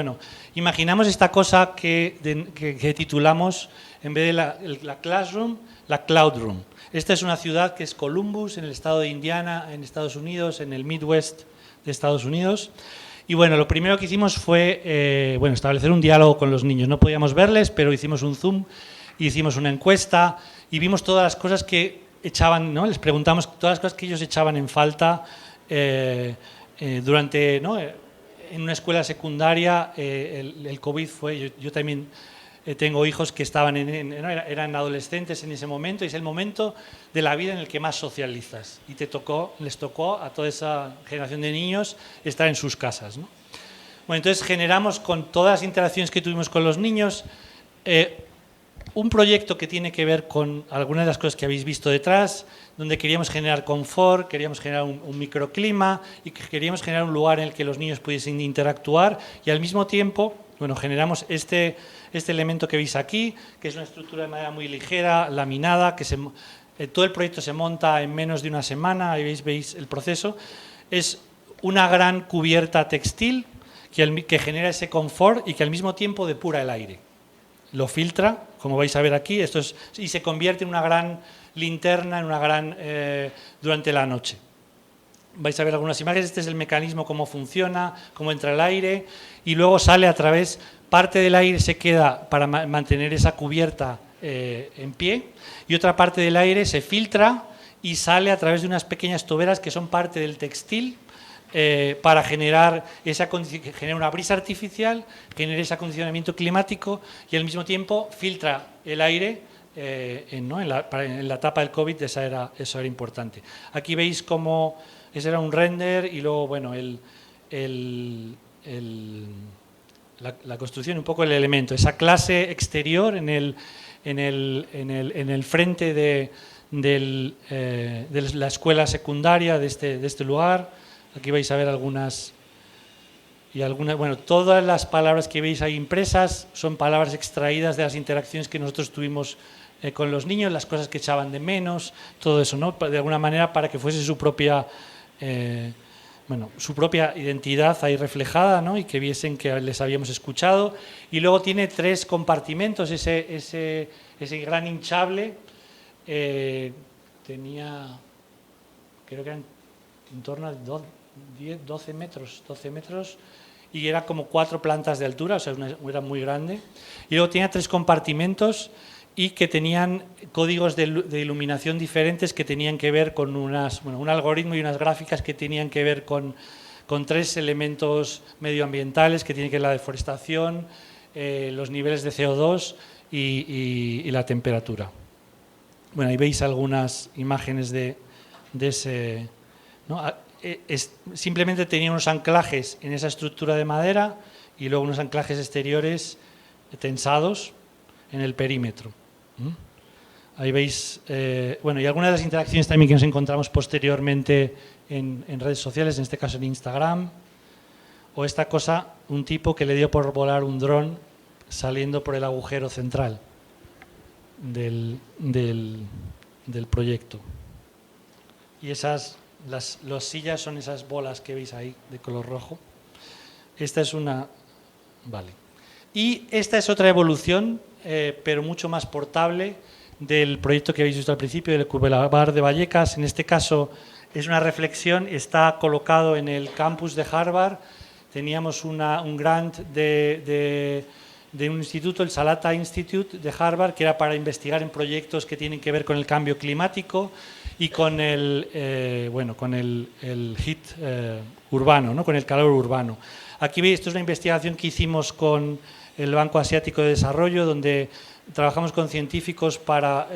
imaginamos esta cosa que titulamos, en vez de la Classroom, la Cloud Room. Esta es una ciudad que es Columbus, en el estado de Indiana, en Estados Unidos, en el Midwest de Estados Unidos. Y lo primero que hicimos fue establecer un diálogo con los niños. No podíamos verles, pero hicimos un Zoom, hicimos una encuesta y vimos todas las cosas que echaban, ¿no? Les preguntamos todas las cosas que ellos echaban en falta durante, ¿no? En una escuela secundaria. El COVID fue, yo también tengo hijos que eran adolescentes en ese momento, y es el momento de la vida en el que más socializas, y les tocó a toda esa generación de niños estar en sus casas, ¿no? Entonces generamos, con todas las interacciones que tuvimos con los niños, un proyecto que tiene que ver con algunas de las cosas que habéis visto detrás, donde queríamos generar confort, queríamos generar un microclima y queríamos generar un lugar en el que los niños pudiesen interactuar, y al mismo tiempo generamos este elemento que veis aquí, que es una estructura de madera muy ligera, laminada, que todo el proyecto se monta en menos de una semana. Ahí veis el proceso. Es una gran cubierta textil que genera ese confort y que al mismo tiempo depura el aire. Lo filtra, como vais a ver aquí, y se convierte en una gran linterna, durante la noche. Vais a ver algunas imágenes. Este es el mecanismo, cómo funciona, cómo entra el aire, y luego sale a través, parte del aire se queda para mantener esa cubierta en pie, y otra parte del aire se filtra y sale a través de unas pequeñas toberas que son parte del textil, para generar una brisa artificial, generar ese acondicionamiento climático, y al mismo tiempo filtra el aire. En la etapa del COVID eso era importante. Aquí veis cómo ese era un render, y luego la construcción, un poco el elemento, esa clase exterior en el frente de la escuela secundaria de este lugar. Aquí vais a ver todas las palabras que veis ahí impresas son palabras extraídas de las interacciones que nosotros tuvimos con los niños, las cosas que echaban de menos, todo eso, ¿no? De alguna manera, para que fuese su propia identidad ahí reflejada, ¿no? Y que viesen que les habíamos escuchado. Y luego tiene 3 compartimentos. Ese gran hinchable tenía, creo que eran en torno a 12 metros, y era como 4 plantas de altura, o sea, era muy grande. Y luego tenía 3 compartimentos y que tenían códigos de iluminación diferentes, que tenían que ver con un algoritmo y unas gráficas que tenían que ver con 3 elementos medioambientales, que tienen que ver la deforestación, los niveles de CO2 y la temperatura. Ahí veis algunas imágenes de ese, ¿no? Simplemente tenía unos anclajes en esa estructura de madera y luego unos anclajes exteriores tensados en el perímetro. Ahí veis, y algunas de las interacciones también que nos encontramos posteriormente en redes sociales, en este caso en Instagram, o esta cosa, un tipo que le dio por volar un dron saliendo por el agujero central del proyecto. Y las sillas son esas bolas que veis ahí de color rojo. Esta es una... Vale. Y esta es otra evolución, pero mucho más portable, del proyecto que habéis visto al principio, del Boulevard de Vallecas. En este caso es una reflexión, está colocado en el campus de Harvard. Teníamos un grant de un instituto, el Salata Institute de Harvard, que era para investigar en proyectos que tienen que ver con el cambio climático y con el heat urbano, ¿no? Con el calor urbano. Aquí veis, esto es una investigación que hicimos con el Banco Asiático de Desarrollo, donde trabajamos con científicos para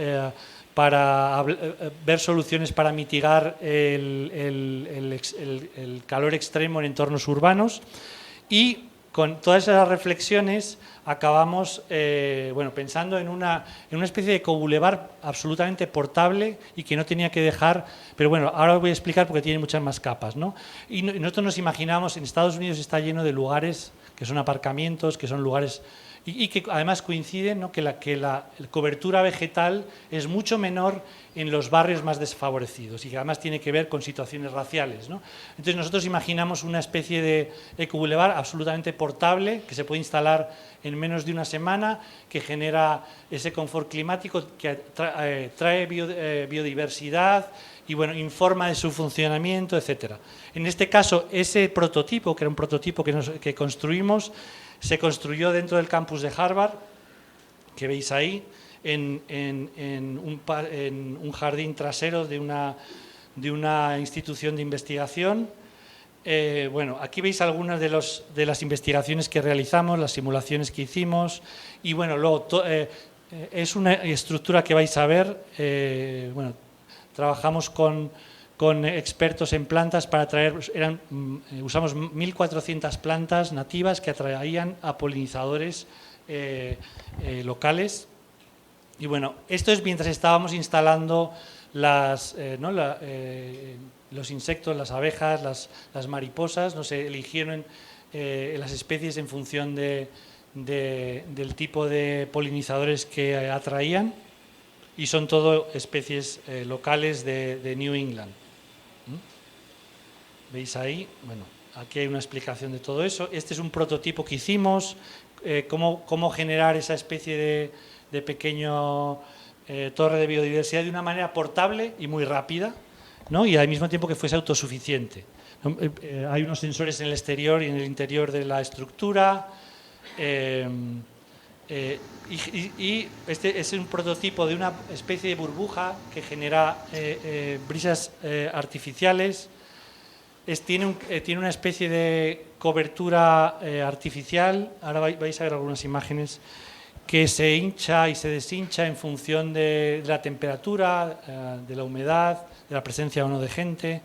ver soluciones para mitigar el calor extremo en entornos urbanos, y con todas esas reflexiones acabamos pensando en una especie de ecoboulevard absolutamente portable y que no tenía que dejar, pero bueno, ahora os voy a explicar porque tiene muchas más capas, ¿no? Y nosotros nos imaginamos, en Estados Unidos está lleno de lugares que son aparcamientos, que son lugares y que además coinciden, ¿no? que la cobertura vegetal es mucho menor en los barrios más desfavorecidos y que además tiene que ver con situaciones raciales, ¿no? Entonces nosotros imaginamos una especie de ecoboulevard absolutamente portable que se puede instalar en menos de una semana, que genera ese confort climático, que trae biodiversidad y bueno, informa de su funcionamiento, etcétera. En este caso, ese prototipo, que era un prototipo que construimos, se construyó dentro del campus de Harvard, que veis ahí, en un jardín trasero de una institución de investigación. Aquí veis algunas de las investigaciones que realizamos, las simulaciones que hicimos, y bueno, luego es una estructura que vais a ver. Trabajamos con expertos en plantas para traer, usamos 1.400 plantas nativas que atraían a polinizadores locales. Y bueno, esto es mientras estábamos instalando los insectos, las abejas, las mariposas. Nos eligieron las especies en función del tipo de polinizadores que atraían, y son todo especies locales de New England. ¿Veis ahí? Bueno, aquí hay una explicación de todo eso. Este es un prototipo que hicimos, cómo generar esa especie de pequeño torre de biodiversidad de una manera portable y muy rápida, ¿no? Y al mismo tiempo que fuese autosuficiente. Hay unos sensores en el exterior y en el interior de la estructura. Y este es un prototipo de una especie de burbuja que genera brisas artificiales. Tiene una especie de cobertura artificial. Ahora vais a ver algunas imágenes, que se hincha y se deshincha en función de la temperatura, de la humedad, de la presencia o no de gente.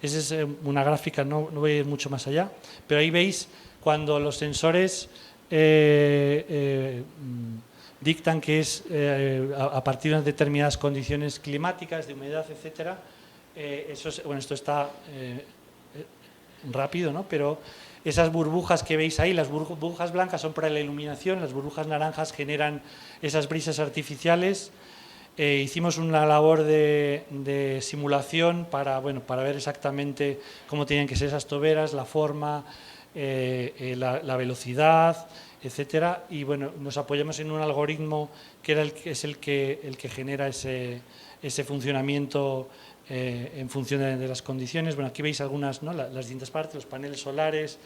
Esa es una gráfica, no voy a ir mucho más allá, pero ahí veis cuando los sensores dictan que es a partir de unas determinadas condiciones climáticas, de humedad, etcétera. Esto está rápido, ¿no? Pero esas burbujas que veis ahí, las burbujas blancas son para la iluminación, las burbujas naranjas generan esas brisas artificiales. Hicimos una labor de simulación para ver exactamente cómo tenían que ser esas toberas, la forma, la velocidad, etcétera. Y bueno, nos apoyamos en un algoritmo que es el que genera ese funcionamiento en función de las condiciones. Bueno, aquí veis algunas, ¿no? Las distintas partes, los paneles solares,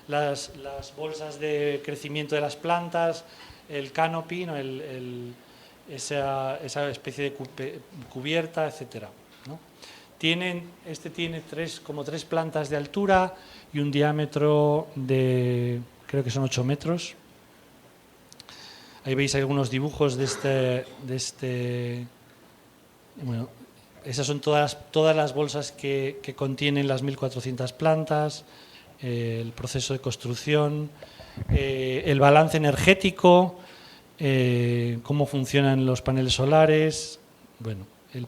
las bolsas de crecimiento de las plantas, el canopy, ¿no? esa especie de cubierta, etcétera, ¿no? Este tiene como tres plantas de altura y un diámetro de, creo que son 8 metros. Ahí veis algunos dibujos de este. Bueno, esas son todas las bolsas que contienen las 1.400 plantas, el proceso de construcción, el balance energético, cómo funcionan los paneles solares, bueno,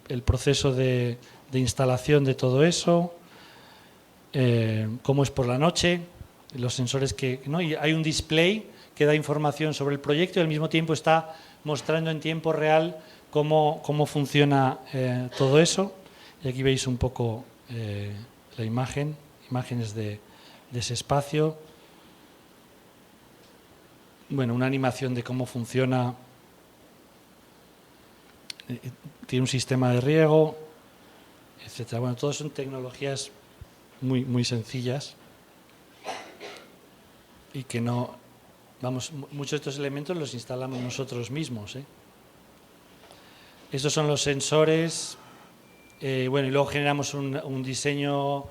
el proceso de instalación de todo eso, cómo es por la noche, los sensores ¿no? Y hay un display que da información sobre el proyecto y al mismo tiempo está mostrando en tiempo real cómo funciona todo eso. Y aquí veis un poco la imágenes de ese espacio. Bueno, una animación de cómo funciona tiene un sistema de riego, etcétera. Bueno, todo son tecnologías muy, muy sencillas y que no, vamos, muchos de estos elementos los instalamos nosotros mismos, ¿eh? Estos son los sensores, bueno, y luego generamos un diseño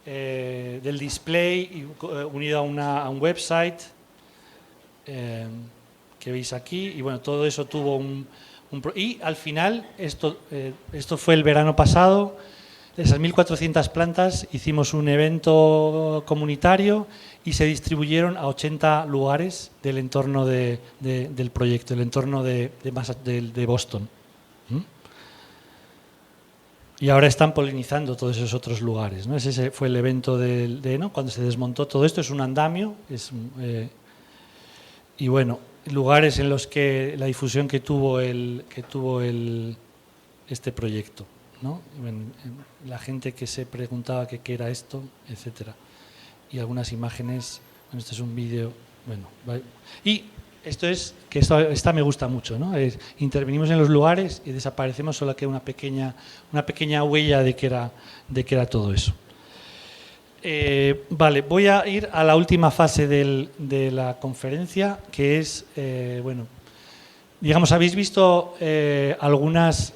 del display unido a un website que veis aquí, y bueno, todo eso tuvo y al final, esto fue el verano pasado, de esas 1.400 plantas hicimos un evento comunitario y se distribuyeron a 80 lugares del entorno del proyecto, el entorno de Boston. Y ahora están polinizando todos esos otros lugares, ¿no? Ese fue el evento ¿no? Cuando se desmontó todo esto, es un andamio, y bueno, lugares en los que la difusión que tuvo este proyecto, ¿no? La gente que se preguntaba qué era esto, etcétera. Y algunas imágenes, bueno, este es un vídeo, bueno, y esto es, que esta me gusta mucho, ¿no? Intervenimos en los lugares y desaparecemos, solo queda una pequeña huella de que era todo eso. Vale, voy a ir a la última fase de la conferencia, que es, bueno, digamos, habéis visto algunos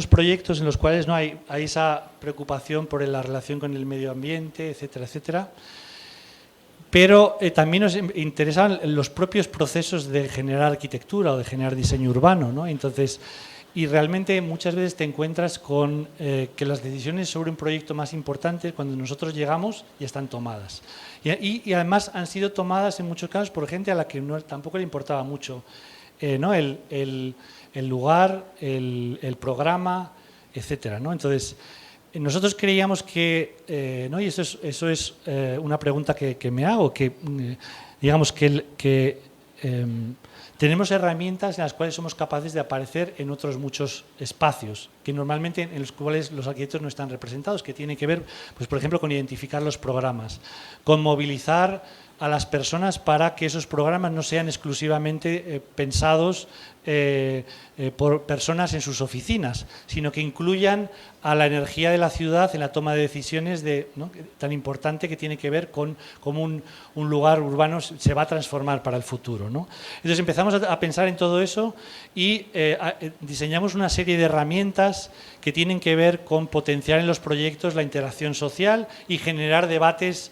proyectos en los cuales no hay esa preocupación por la relación con el medio ambiente, etcétera, etcétera. Pero también nos interesan los propios procesos de generar arquitectura o de generar diseño urbano, ¿no? Entonces, y realmente muchas veces te encuentras con que las decisiones sobre un proyecto más importante, cuando nosotros llegamos, ya están tomadas. Y además han sido tomadas en muchos casos por gente a la que tampoco le importaba mucho, ¿no? el lugar, el programa, etcétera, ¿no? Entonces, nosotros creíamos que, ¿no? Y eso es una pregunta que me hago, que digamos que tenemos herramientas en las cuales somos capaces de aparecer en otros muchos espacios, que normalmente en los cuales los arquitectos no están representados, que tiene que ver, pues, por ejemplo, con identificar los programas, con movilizar a las personas para que esos programas no sean exclusivamente pensados por personas en sus oficinas, sino que incluyan a la energía de la ciudad en la toma de decisiones ¿no? tan importante que tiene que ver con cómo un lugar urbano se va a transformar para el futuro, ¿no? Entonces empezamos a pensar en todo eso y diseñamos una serie de herramientas que tienen que ver con potenciar en los proyectos la interacción social y generar debates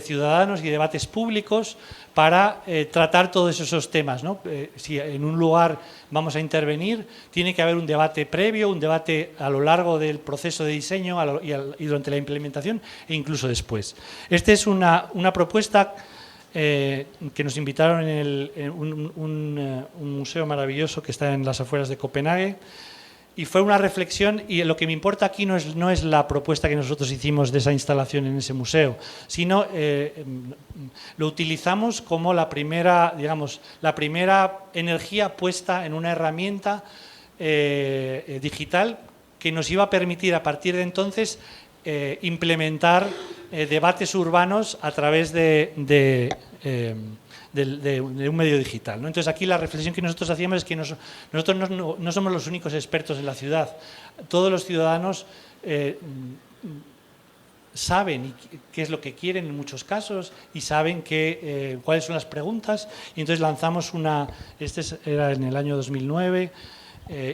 ciudadanos y debates públicos para tratar todos esos temas, ¿no? Si en un lugar vamos a intervenir, tiene que haber un debate previo, un debate a lo largo del proceso de diseño y durante la implementación e incluso después. Esta es una propuesta que nos invitaron en un museo maravilloso que está en las afueras de Copenhague. Y fue una reflexión, y lo que me importa aquí no es la propuesta que nosotros hicimos de esa instalación en ese museo, sino lo utilizamos como la primera energía puesta en una herramienta digital que nos iba a permitir a partir de entonces implementar debates urbanos a través de un medio digital, ¿no? Entonces aquí la reflexión que nosotros hacíamos es que nosotros no somos los únicos expertos en la ciudad. Todos los ciudadanos saben qué es lo que quieren en muchos casos y saben cuáles son las preguntas, y entonces lanzamos era en el año 2009,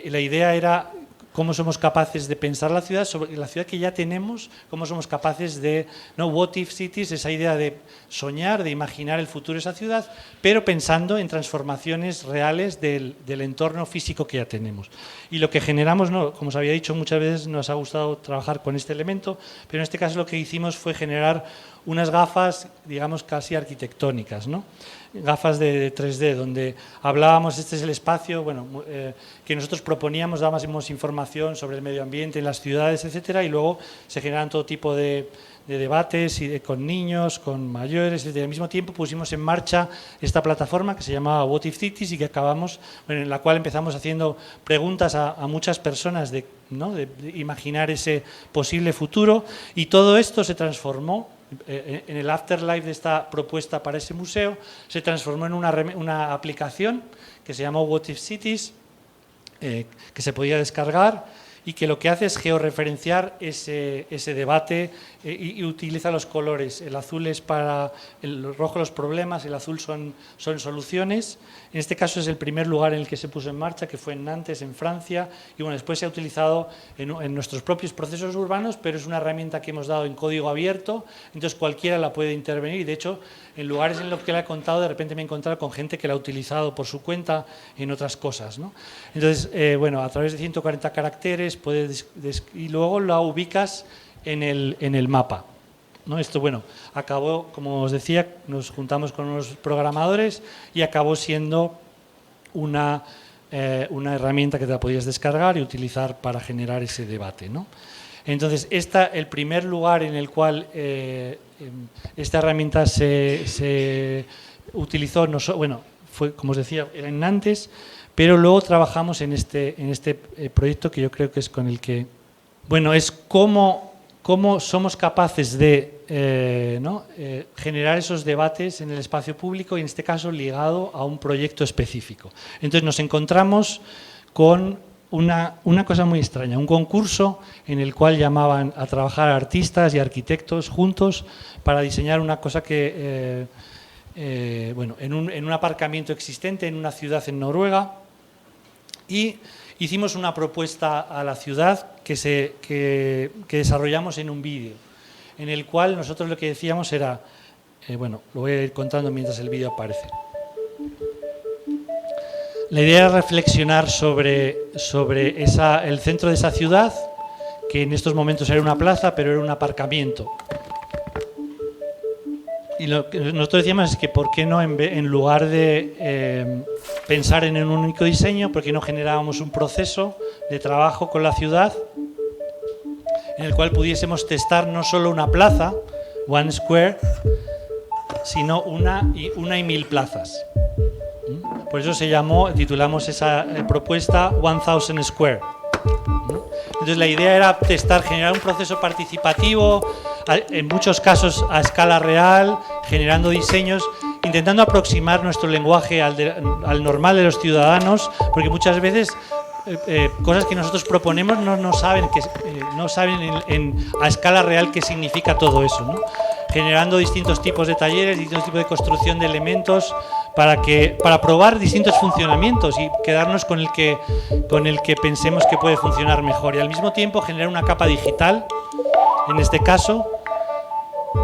y la idea era cómo somos capaces de pensar la ciudad, sobre la ciudad que ya tenemos, cómo somos capaces de, ¿no? What if cities, esa idea de soñar, de imaginar el futuro de esa ciudad, pero pensando en transformaciones reales del entorno físico que ya tenemos. Y lo que generamos, ¿no? Como os había dicho, muchas veces nos ha gustado trabajar con este elemento, pero en este caso lo que hicimos fue generar unas gafas, digamos, casi arquitectónicas, ¿no? Gafas de 3D, donde hablábamos, este es el espacio, bueno, que nosotros proponíamos, dábamos información sobre el medio ambiente en las ciudades, etcétera, y luego se generan todo tipo de debates con niños, con mayores, etc. Al mismo tiempo pusimos en marcha esta plataforma que se llamaba What If Cities y que en la cual empezamos haciendo preguntas a muchas personas de imaginar ese posible futuro, y todo esto se transformó en el afterlife de esta propuesta para ese museo, se transformó en una aplicación que se llamó What If Cities, que se podía descargar y que lo que hace es georreferenciar ese debate y utiliza los colores. El azul es para el rojo los problemas, el azul son soluciones. En este caso es el primer lugar en el que se puso en marcha, que fue en Nantes, en Francia, y bueno, después se ha utilizado en nuestros propios procesos urbanos, pero es una herramienta que hemos dado en código abierto, entonces cualquiera la puede intervenir, y de hecho en lugares en los que la he contado, de repente me he encontrado con gente que la ha utilizado por su cuenta en otras cosas, ¿no? Entonces, bueno, a través de 140 caracteres y luego la ubicas en el mapa, ¿no? Esto, bueno, acabó, como os decía, nos juntamos con unos programadores y acabó siendo una herramienta que te la podías descargar y utilizar para generar ese debate, ¿no? Entonces, el primer lugar en el cual esta herramienta se utilizó, bueno, fue, como os decía, era en Nantes, pero luego trabajamos en este proyecto que yo creo que es con el que, bueno, es cómo somos capaces de generar esos debates en el espacio público y en este caso ligado a un proyecto específico. Entonces nos encontramos con una cosa muy extraña, un concurso en el cual llamaban a trabajar a artistas y arquitectos juntos para diseñar una cosa que, bueno, en un aparcamiento existente en una ciudad en Noruega, y hicimos una propuesta a la ciudad que desarrollamos en un vídeo, en el cual nosotros lo que decíamos era, bueno, lo voy a ir contando mientras el vídeo aparece. La idea era reflexionar sobre el centro de esa ciudad, que en estos momentos era una plaza, pero era un aparcamiento. Y lo que nosotros decíamos es que por qué no, en lugar de pensar en un único diseño, por qué no generábamos un proceso de trabajo con la ciudad en el cual pudiésemos testar no solo una plaza, one square, sino una y 1000 plazas. Por eso titulamos esa propuesta 1000 Square. Entonces la idea era generar un proceso participativo, en muchos casos a escala real, generando diseños, intentando aproximar nuestro lenguaje al normal de los ciudadanos, porque muchas veces cosas que nosotros proponemos no saben a escala real qué significa todo eso, ¿no? Generando distintos tipos de talleres, distintos tipos de construcción de elementos para probar distintos funcionamientos y quedarnos con el que pensemos que puede funcionar mejor, y al mismo tiempo generar una capa digital, en este caso,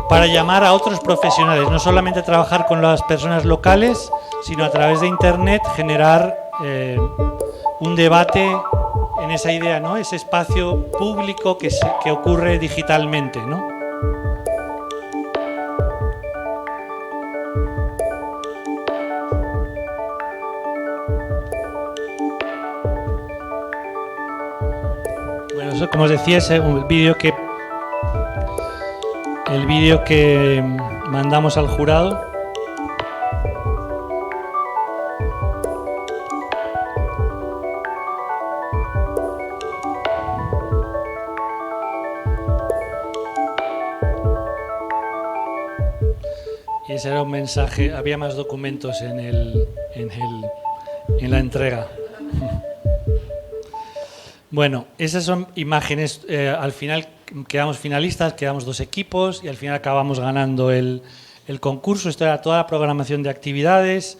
para llamar a otros profesionales, no solamente trabajar con las personas locales, sino a través de Internet generar un debate en esa idea, ¿no? Ese espacio público que ocurre digitalmente, ¿no? Bueno, eso, como os decía, es el vídeo que mandamos al jurado. Y ese era un mensaje, había más documentos en la entrega. Bueno, esas son imágenes, al final quedamos finalistas, quedamos 2 equipos y al final acabamos ganando el concurso. Esto era toda la programación de actividades.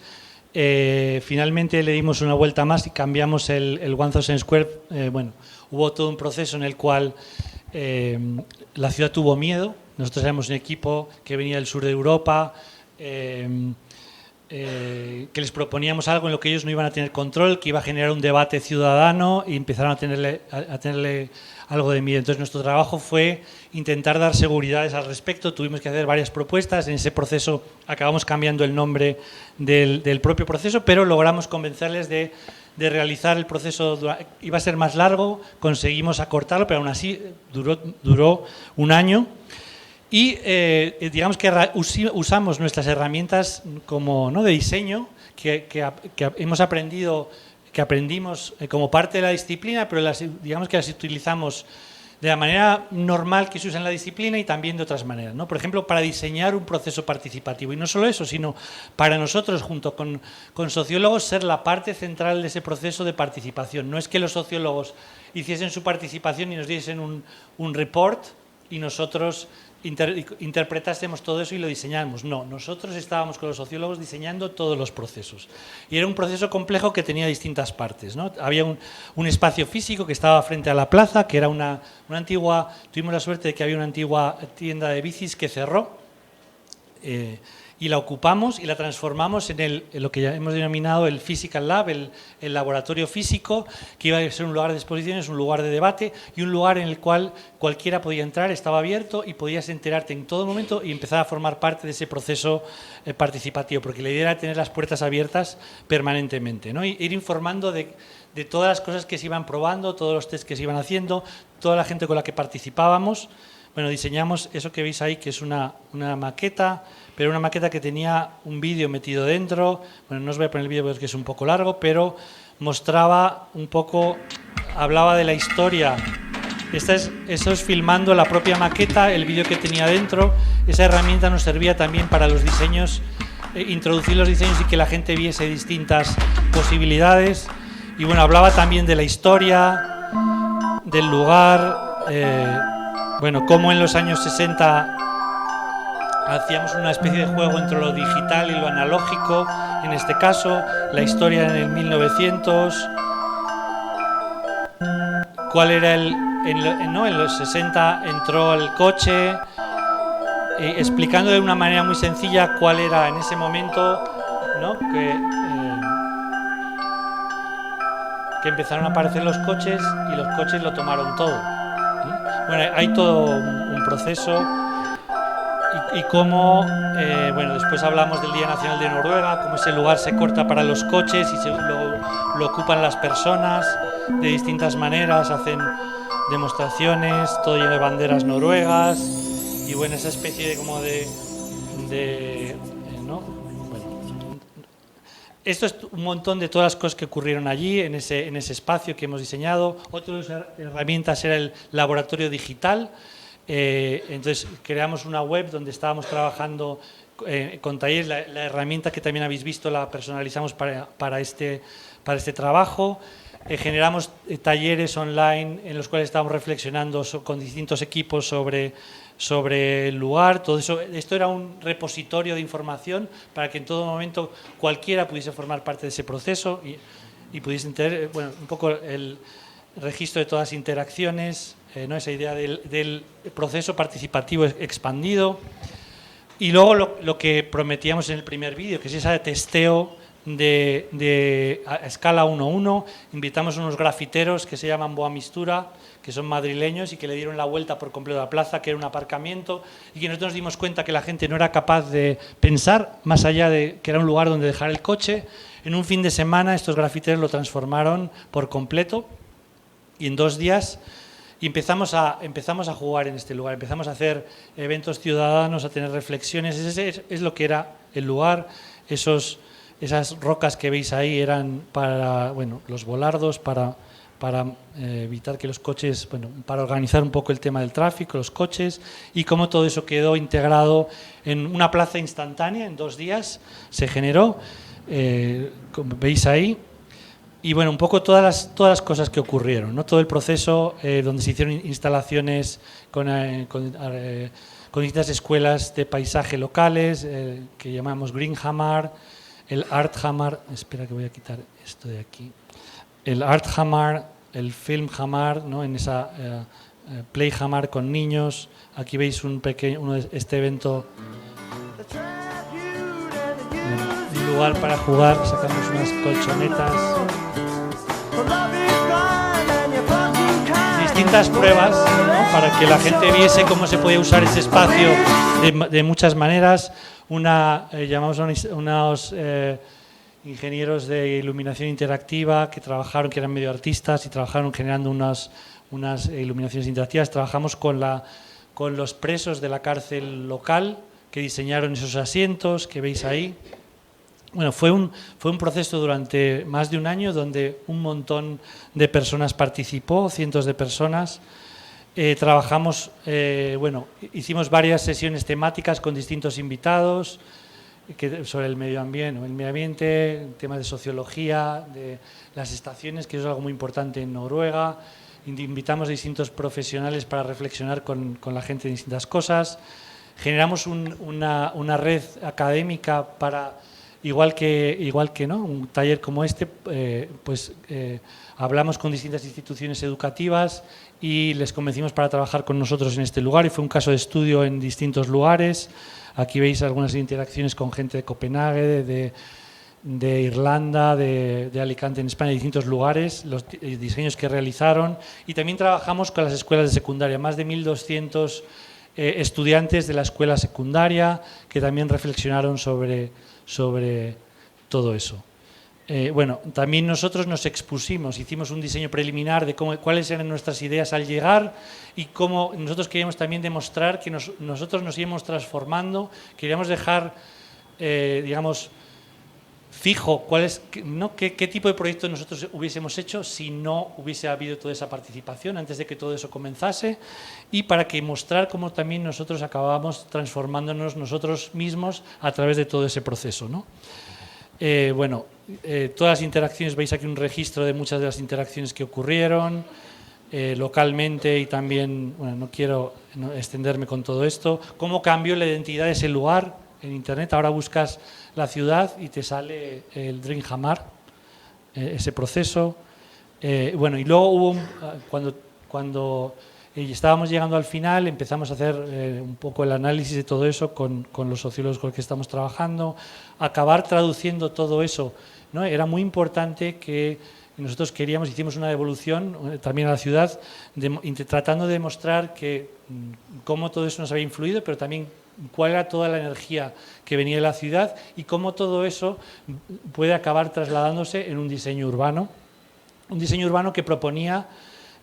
Finalmente le dimos una vuelta más y cambiamos el 1000 Square. Bueno, hubo todo un proceso en el cual la ciudad tuvo miedo. Nosotros éramos un equipo que venía del sur de Europa, que les proponíamos algo en lo que ellos no iban a tener control, que iba a generar un debate ciudadano, y empezaron a tenerle algo de miedo. Entonces nuestro trabajo fue intentar dar seguridades al respecto. Tuvimos que hacer varias propuestas. En ese proceso acabamos cambiando el nombre del propio proceso, pero logramos convencerles de realizar el proceso. Iba a ser más largo, conseguimos acortarlo, pero aún así duró un año. Y digamos que usamos nuestras herramientas de diseño que hemos aprendido, que aprendimos como parte de la disciplina, pero digamos que las utilizamos de la manera normal que se usa en la disciplina y también de otras maneras, ¿no? Por ejemplo, para diseñar un proceso participativo. Y no solo eso, sino para nosotros, junto con sociólogos, ser la parte central de ese proceso de participación. No es que los sociólogos hiciesen su participación y nos diesen un report y nosotros interpretásemos todo eso y lo diseñáramos. No, nosotros estábamos con los sociólogos diseñando todos los procesos. Y era un proceso complejo que tenía distintas partes, ¿no? Había un espacio físico que estaba frente a la plaza, que era una antigua, tuvimos la suerte de que había una antigua tienda de bicis que cerró, y la ocupamos y la transformamos en lo que ya hemos denominado el Physical Lab, el laboratorio físico, que iba a ser un lugar de exposiciones, un lugar de debate y un lugar en el cual cualquiera podía entrar, estaba abierto y podías enterarte en todo momento y empezar a formar parte de ese proceso participativo, porque la idea era tener las puertas abiertas permanentemente, ¿no? Y ir informando de todas las cosas que se iban probando, todos los test que se iban haciendo, toda la gente con la que participábamos. Bueno, diseñamos eso que veis ahí, que es una maqueta, pero una maqueta que tenía un vídeo metido dentro. Bueno, no os voy a poner el vídeo porque es un poco largo, pero mostraba un poco, hablaba de la historia. Eso es filmando la propia maqueta, el vídeo que tenía dentro. Esa herramienta nos servía también para los diseños, introducir los diseños y que la gente viese distintas posibilidades. Y bueno, hablaba también de la historia, del lugar, bueno, cómo en los años 60 hacíamos una especie de juego entre lo digital y lo analógico, en este caso, la historia en el 1900, cuál era en los 60 entró el coche, explicando de una manera muy sencilla cuál era en ese momento, ¿no? Que empezaron a aparecer los coches y los coches lo tomaron todo. Bueno, hay todo un proceso y cómo, bueno, después hablamos del Día Nacional de Noruega, cómo ese lugar se corta para los coches y lo ocupan las personas de distintas maneras, hacen demostraciones, todo lleno de banderas noruegas y bueno, esa especie de como ¿no? Bueno, esto es un montón de todas las cosas que ocurrieron allí, en ese espacio que hemos diseñado. Otra de las herramientas era el laboratorio digital. Entonces creamos una web donde estábamos trabajando con talleres. La herramienta que también habéis visto la personalizamos para este trabajo. Generamos talleres online en los cuales estábamos reflexionando con distintos equipos sobre el lugar. Todo eso, esto era un repositorio de información para que en todo momento cualquiera pudiese formar parte de ese proceso y pudiese tener, bueno, un poco el registro de todas las interacciones, ¿no? Esa idea del proceso participativo expandido. Y luego lo que prometíamos en el primer vídeo, que es ese testeo a escala 1:1. Invitamos a unos grafiteros que se llaman Boa Mistura, que son madrileños y que le dieron la vuelta por completo a la plaza, que era un aparcamiento, y que nosotros nos dimos cuenta que la gente no era capaz de pensar más allá de que era un lugar donde dejar el coche. En un fin de semana estos grafiteros lo transformaron por completo y en 2 días empezamos a jugar en este lugar, empezamos a hacer eventos ciudadanos, a tener reflexiones. Ese es lo que era el lugar. Esas rocas que veis ahí eran para, bueno, los volardos, para evitar que los coches, bueno, para organizar un poco el tema del tráfico, los coches, y cómo todo eso quedó integrado en una plaza instantánea. En 2 días se generó, como veis ahí, y bueno, un poco todas las cosas que ocurrieron, ¿no? Todo el proceso donde se hicieron instalaciones con distintas escuelas de paisaje locales, que llamamos Greenhammer, el Arthammer, espera que voy a quitar esto de aquí, el Arthammer, el Filmhammer, ¿no? En esa Playhammer con niños. Aquí veis este evento, un lugar para jugar, sacamos unas colchonetas, distintas pruebas, ¿no? Para que la gente viese cómo se podía usar ese espacio de muchas maneras. Llamamos a unos ingenieros de iluminación interactiva que eran medio artistas y trabajaron generando unas iluminaciones interactivas. Trabajamos con los presos de la cárcel local que diseñaron esos asientos que veis ahí. Bueno, fue un proceso durante más de un año donde un montón de personas participó, cientos de personas. Trabajamos, hicimos varias sesiones temáticas con distintos invitados sobre el medio ambiente, temas de sociología, de las estaciones, que es algo muy importante en Noruega. Invitamos a distintos profesionales para reflexionar con la gente de distintas cosas. Generamos una red académica para, igual que ¿no? un taller como este, hablamos con distintas instituciones educativas y les convencimos para trabajar con nosotros en este lugar, y fue un caso de estudio en distintos lugares. Aquí veis algunas interacciones con gente de Copenhague, de Irlanda, de Alicante en España, de distintos lugares, los diseños que realizaron, y también trabajamos con las escuelas de secundaria, más de 1.200 estudiantes de la escuela secundaria que también reflexionaron sobre todo eso. También nosotros nos expusimos, hicimos un diseño preliminar de cuáles eran nuestras ideas al llegar y cómo nosotros queríamos también demostrar que nosotros nos íbamos transformando, queríamos dejar, fijo qué tipo de proyecto nosotros hubiésemos hecho si no hubiese habido toda esa participación antes de que todo eso comenzase, y para que mostrar cómo también nosotros acabábamos transformándonos nosotros mismos a través de todo ese proceso, ¿no? Todas las interacciones, veis aquí un registro de muchas de las interacciones que ocurrieron localmente, y también, no quiero extenderme con todo esto, cómo cambió la identidad de ese lugar en internet. Ahora buscas la ciudad y te sale el Dream Hamar, ese proceso. Y luego hubo, cuando estábamos llegando al final, empezamos a hacer un poco el análisis de todo eso con los sociólogos con los que estamos trabajando, acabar traduciendo todo eso, ¿no? Era muy importante que nosotros hicimos una devolución también a la ciudad, tratando de demostrar cómo todo eso nos había influido, pero también cuál era toda la energía que venía de la ciudad y cómo todo eso puede acabar trasladándose en un diseño urbano que proponía,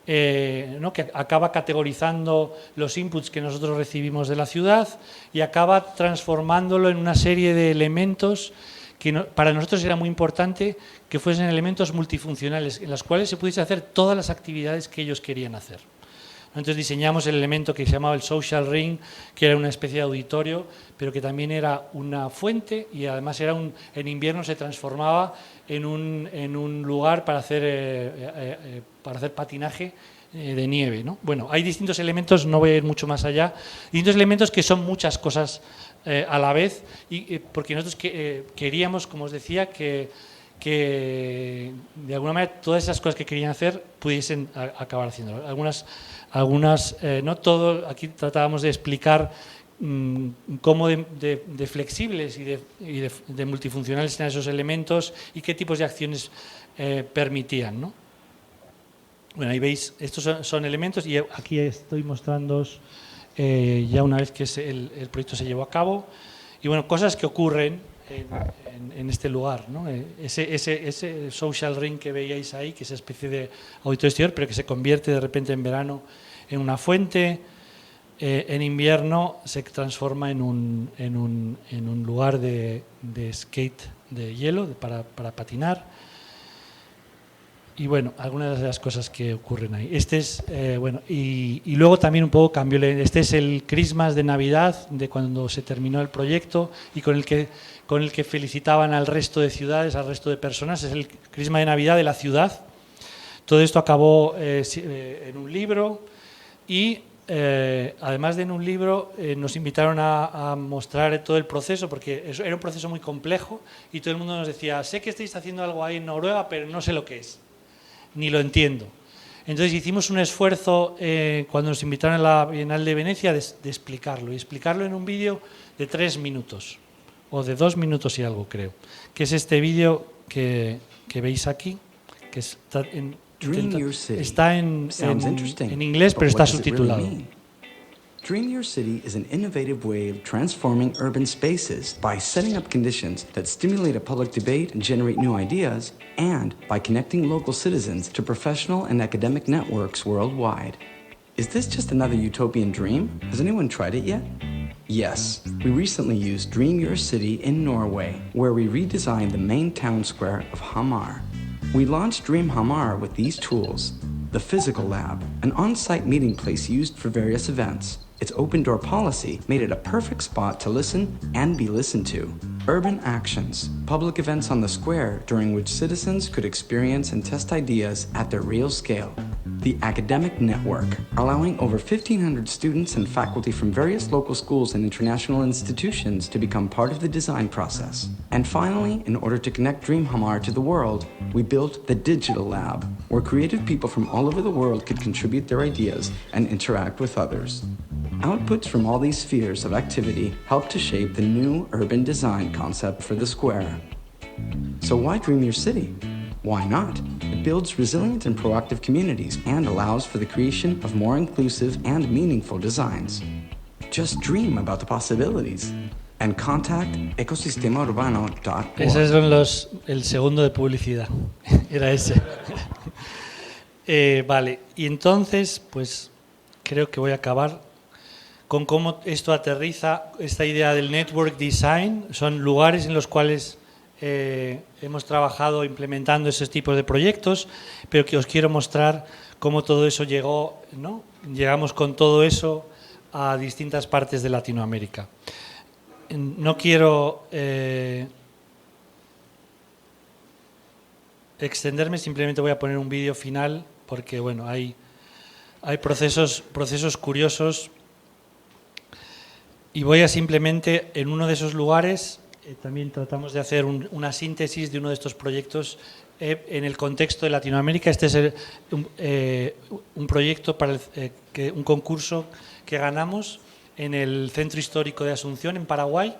que acaba categorizando los inputs que nosotros recibimos de la ciudad y acaba transformándolo en una serie de elementos que para nosotros era muy importante que fuesen elementos multifuncionales, en los cuales se pudiese hacer todas las actividades que ellos querían hacer. Entonces diseñamos el elemento que se llamaba el Social Ring, que era una especie de auditorio, pero que también era una fuente, y además en invierno se transformaba en un lugar para hacer patinaje de nieve, ¿no? Hay distintos elementos, no voy a ir mucho más allá, distintos elementos que son muchas cosas a la vez, porque nosotros queríamos, como os decía, que de alguna manera todas esas cosas que querían hacer pudiesen acabar haciéndolo. Algunas, no todo, aquí tratábamos de explicar cómo de flexibles y de multifuncionales eran esos elementos y qué tipos de acciones permitían, ¿no? Ahí veis, estos son elementos, y aquí estoy mostrándoos ya una vez que el proyecto se llevó a cabo, y cosas que ocurren en este lugar, ¿no? Ese social ring que veíais ahí, que es una especie de auditorio exterior, pero que se convierte de repente en verano en una fuente, en invierno se transforma en un lugar de skate de hielo para patinar. Y algunas de las cosas que ocurren ahí. Este es, y luego también un poco cambió. Este es el Christmas de Navidad, de cuando se terminó el proyecto, y con el que felicitaban al resto de ciudades, al resto de personas. Es el Christmas de Navidad de la ciudad. Todo esto acabó en un libro, y además de en un libro, nos invitaron a mostrar todo el proceso, porque era un proceso muy complejo, y todo el mundo nos decía: sé que estáis haciendo algo ahí en Noruega, pero no sé lo que es, ni lo entiendo. Entonces hicimos un esfuerzo cuando nos invitaron a la Bienal de Venecia de explicarlo, y explicarlo en un vídeo de 3 minutos, o de 2 minutos y algo, creo, que es este vídeo que veis aquí, que está en inglés, pero está subtitulado. Dream Your City is an innovative way of transforming urban spaces by setting up conditions that stimulate a public debate and generate new ideas, and by connecting local citizens to professional and academic networks worldwide. Is this just another utopian dream? Has anyone tried it yet? Yes, we recently used Dream Your City in Norway, where we redesigned the main town square of Hamar. We launched Dream Hamar with these tools: the the physical lab, an on-site meeting place used for various events. Its open-door policy made it a perfect spot to listen and be listened to. Urban Actions, public events on the square during which citizens could experience and test ideas at their real scale. The Academic Network, allowing over 1,500 students and faculty from various local schools and international institutions to become part of the design process. And finally, in order to connect DreamHamar to the world, we built the Digital Lab, where creative people from all over the world could contribute their ideas and interact with others. Outputs from all these spheres of activity help to shape the new urban design concept for the square. So why dream your city? Why not? It builds resilient and proactive communities and allows for the creation of more inclusive and meaningful designs. Just dream about the possibilities and contact ecosistemaurbano.org. Esos son el segundo de publicidad. Era ese. Vale, y entonces, pues creo que voy a acabar con cómo esto aterriza, esta idea del network design. Son lugares en los cuales hemos trabajado implementando esos tipos de proyectos, pero que os quiero mostrar cómo todo eso llegó, ¿no? Llegamos con todo eso a distintas partes de Latinoamérica. No quiero extenderme, simplemente voy a poner un vídeo final porque bueno, hay procesos curiosos. Y voy a simplemente, en uno de esos lugares, también tratamos de hacer una síntesis de uno de estos proyectos en el contexto de Latinoamérica. Este es un proyecto para un concurso que ganamos en el Centro Histórico de Asunción, en Paraguay,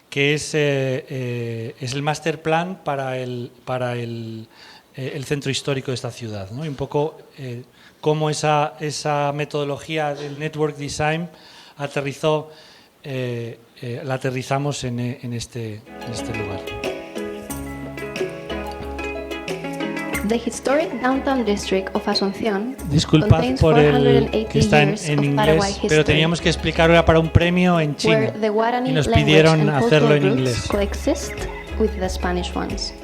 que es el master plan para el centro histórico de esta ciudad, ¿no? Y un poco cómo esa metodología del network design aterrizó. La aterrizamos en este lugar. The historic downtown district of Asunción. Disculpad por el que está en inglés, pero teníamos que explicarlo, era para un premio en chino y nos pidieron hacerlo en inglés. Coexist with the Spanish ones.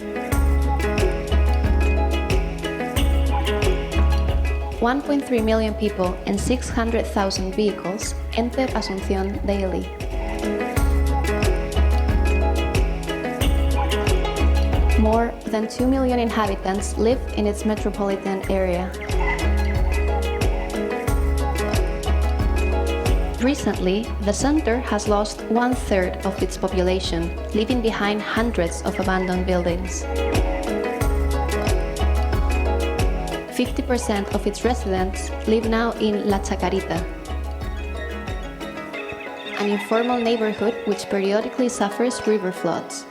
1.3 million people and 600,000 vehicles enter Asunción daily. More than 2 million inhabitants live in its metropolitan area. Recently, the center has lost 1/3 of its population, leaving behind hundreds of abandoned buildings. 50% of its residents live now in La Chacarita, an informal neighborhood which periodically suffers river floods.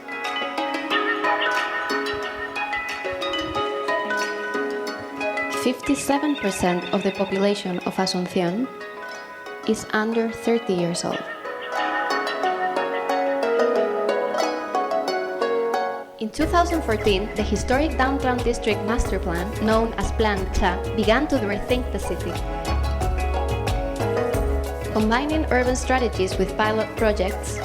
"57% of the population of Asunción is under 30 years old. In 2014, the historic downtown district master plan, known as Plan CHA, began to rethink the city. Combining urban strategies with pilot projects,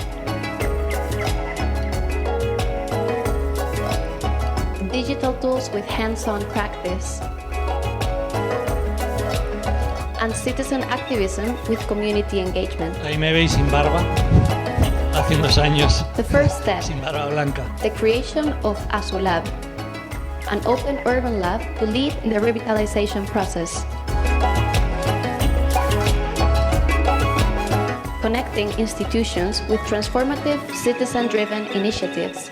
digital tools with hands-on practice, and citizen activism with community engagement. Ahí me veis sin barba. Hace unos años. The first step, sin barba blanca. The creation of ASULab, an open urban lab to lead the revitalization process. Connecting institutions with transformative, citizen-driven initiatives.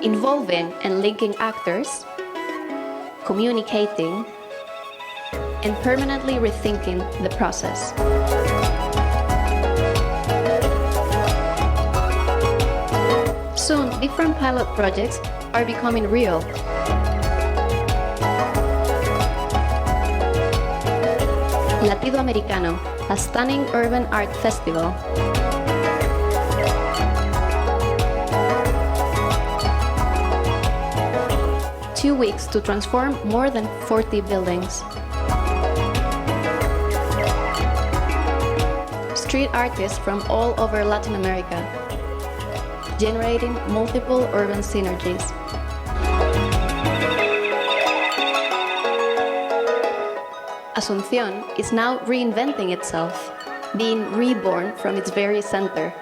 Involving and linking actors, communicating, and permanently rethinking the process. Soon, different pilot projects are becoming real. Latido Americano, a stunning urban art festival. 2 weeks to transform more than 40 buildings. street artists from all over Latin America, generating multiple urban synergies. Asunción is now reinventing itself, being reborn from its very center.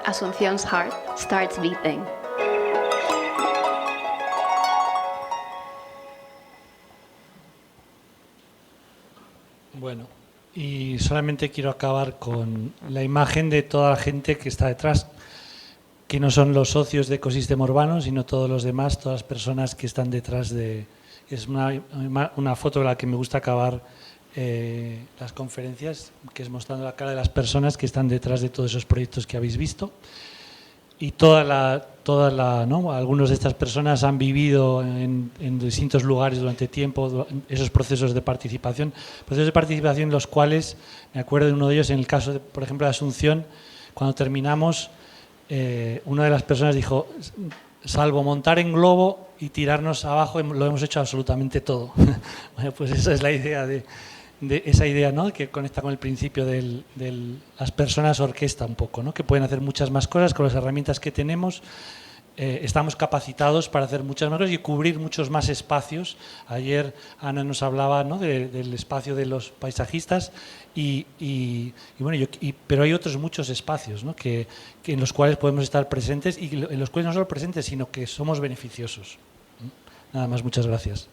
Asunción's heart starts beating. Bueno, y solamente quiero acabar con la imagen de toda la gente que está detrás, que no son los socios de Ecosistema Urbano, sino todos los demás, todas las personas que están detrás de... Es una foto de la que me gusta acabar las conferencias, que es mostrando la cara de las personas que están detrás de todos esos proyectos que habéis visto. Y ¿no? Algunos de estas personas han vivido en distintos lugares durante tiempo esos procesos de participación en los cuales, me acuerdo de uno de ellos, en el caso, por ejemplo, de Asunción, cuando terminamos, una de las personas dijo, salvo montar en globo y tirarnos abajo, lo hemos hecho absolutamente todo. Bueno, pues esa es la idea de esa idea, ¿no?, que conecta con el principio de las personas orquesta un poco, ¿no?, que pueden hacer muchas más cosas con las herramientas que tenemos. Estamos capacitados para hacer muchas más cosas y cubrir muchos más espacios. Ayer Ana nos hablaba, ¿no?, del espacio de los paisajistas bueno, pero hay otros muchos espacios, ¿no?, que en los cuales podemos estar presentes y en los cuales no solo presentes, sino que somos beneficiosos. Nada más, muchas gracias.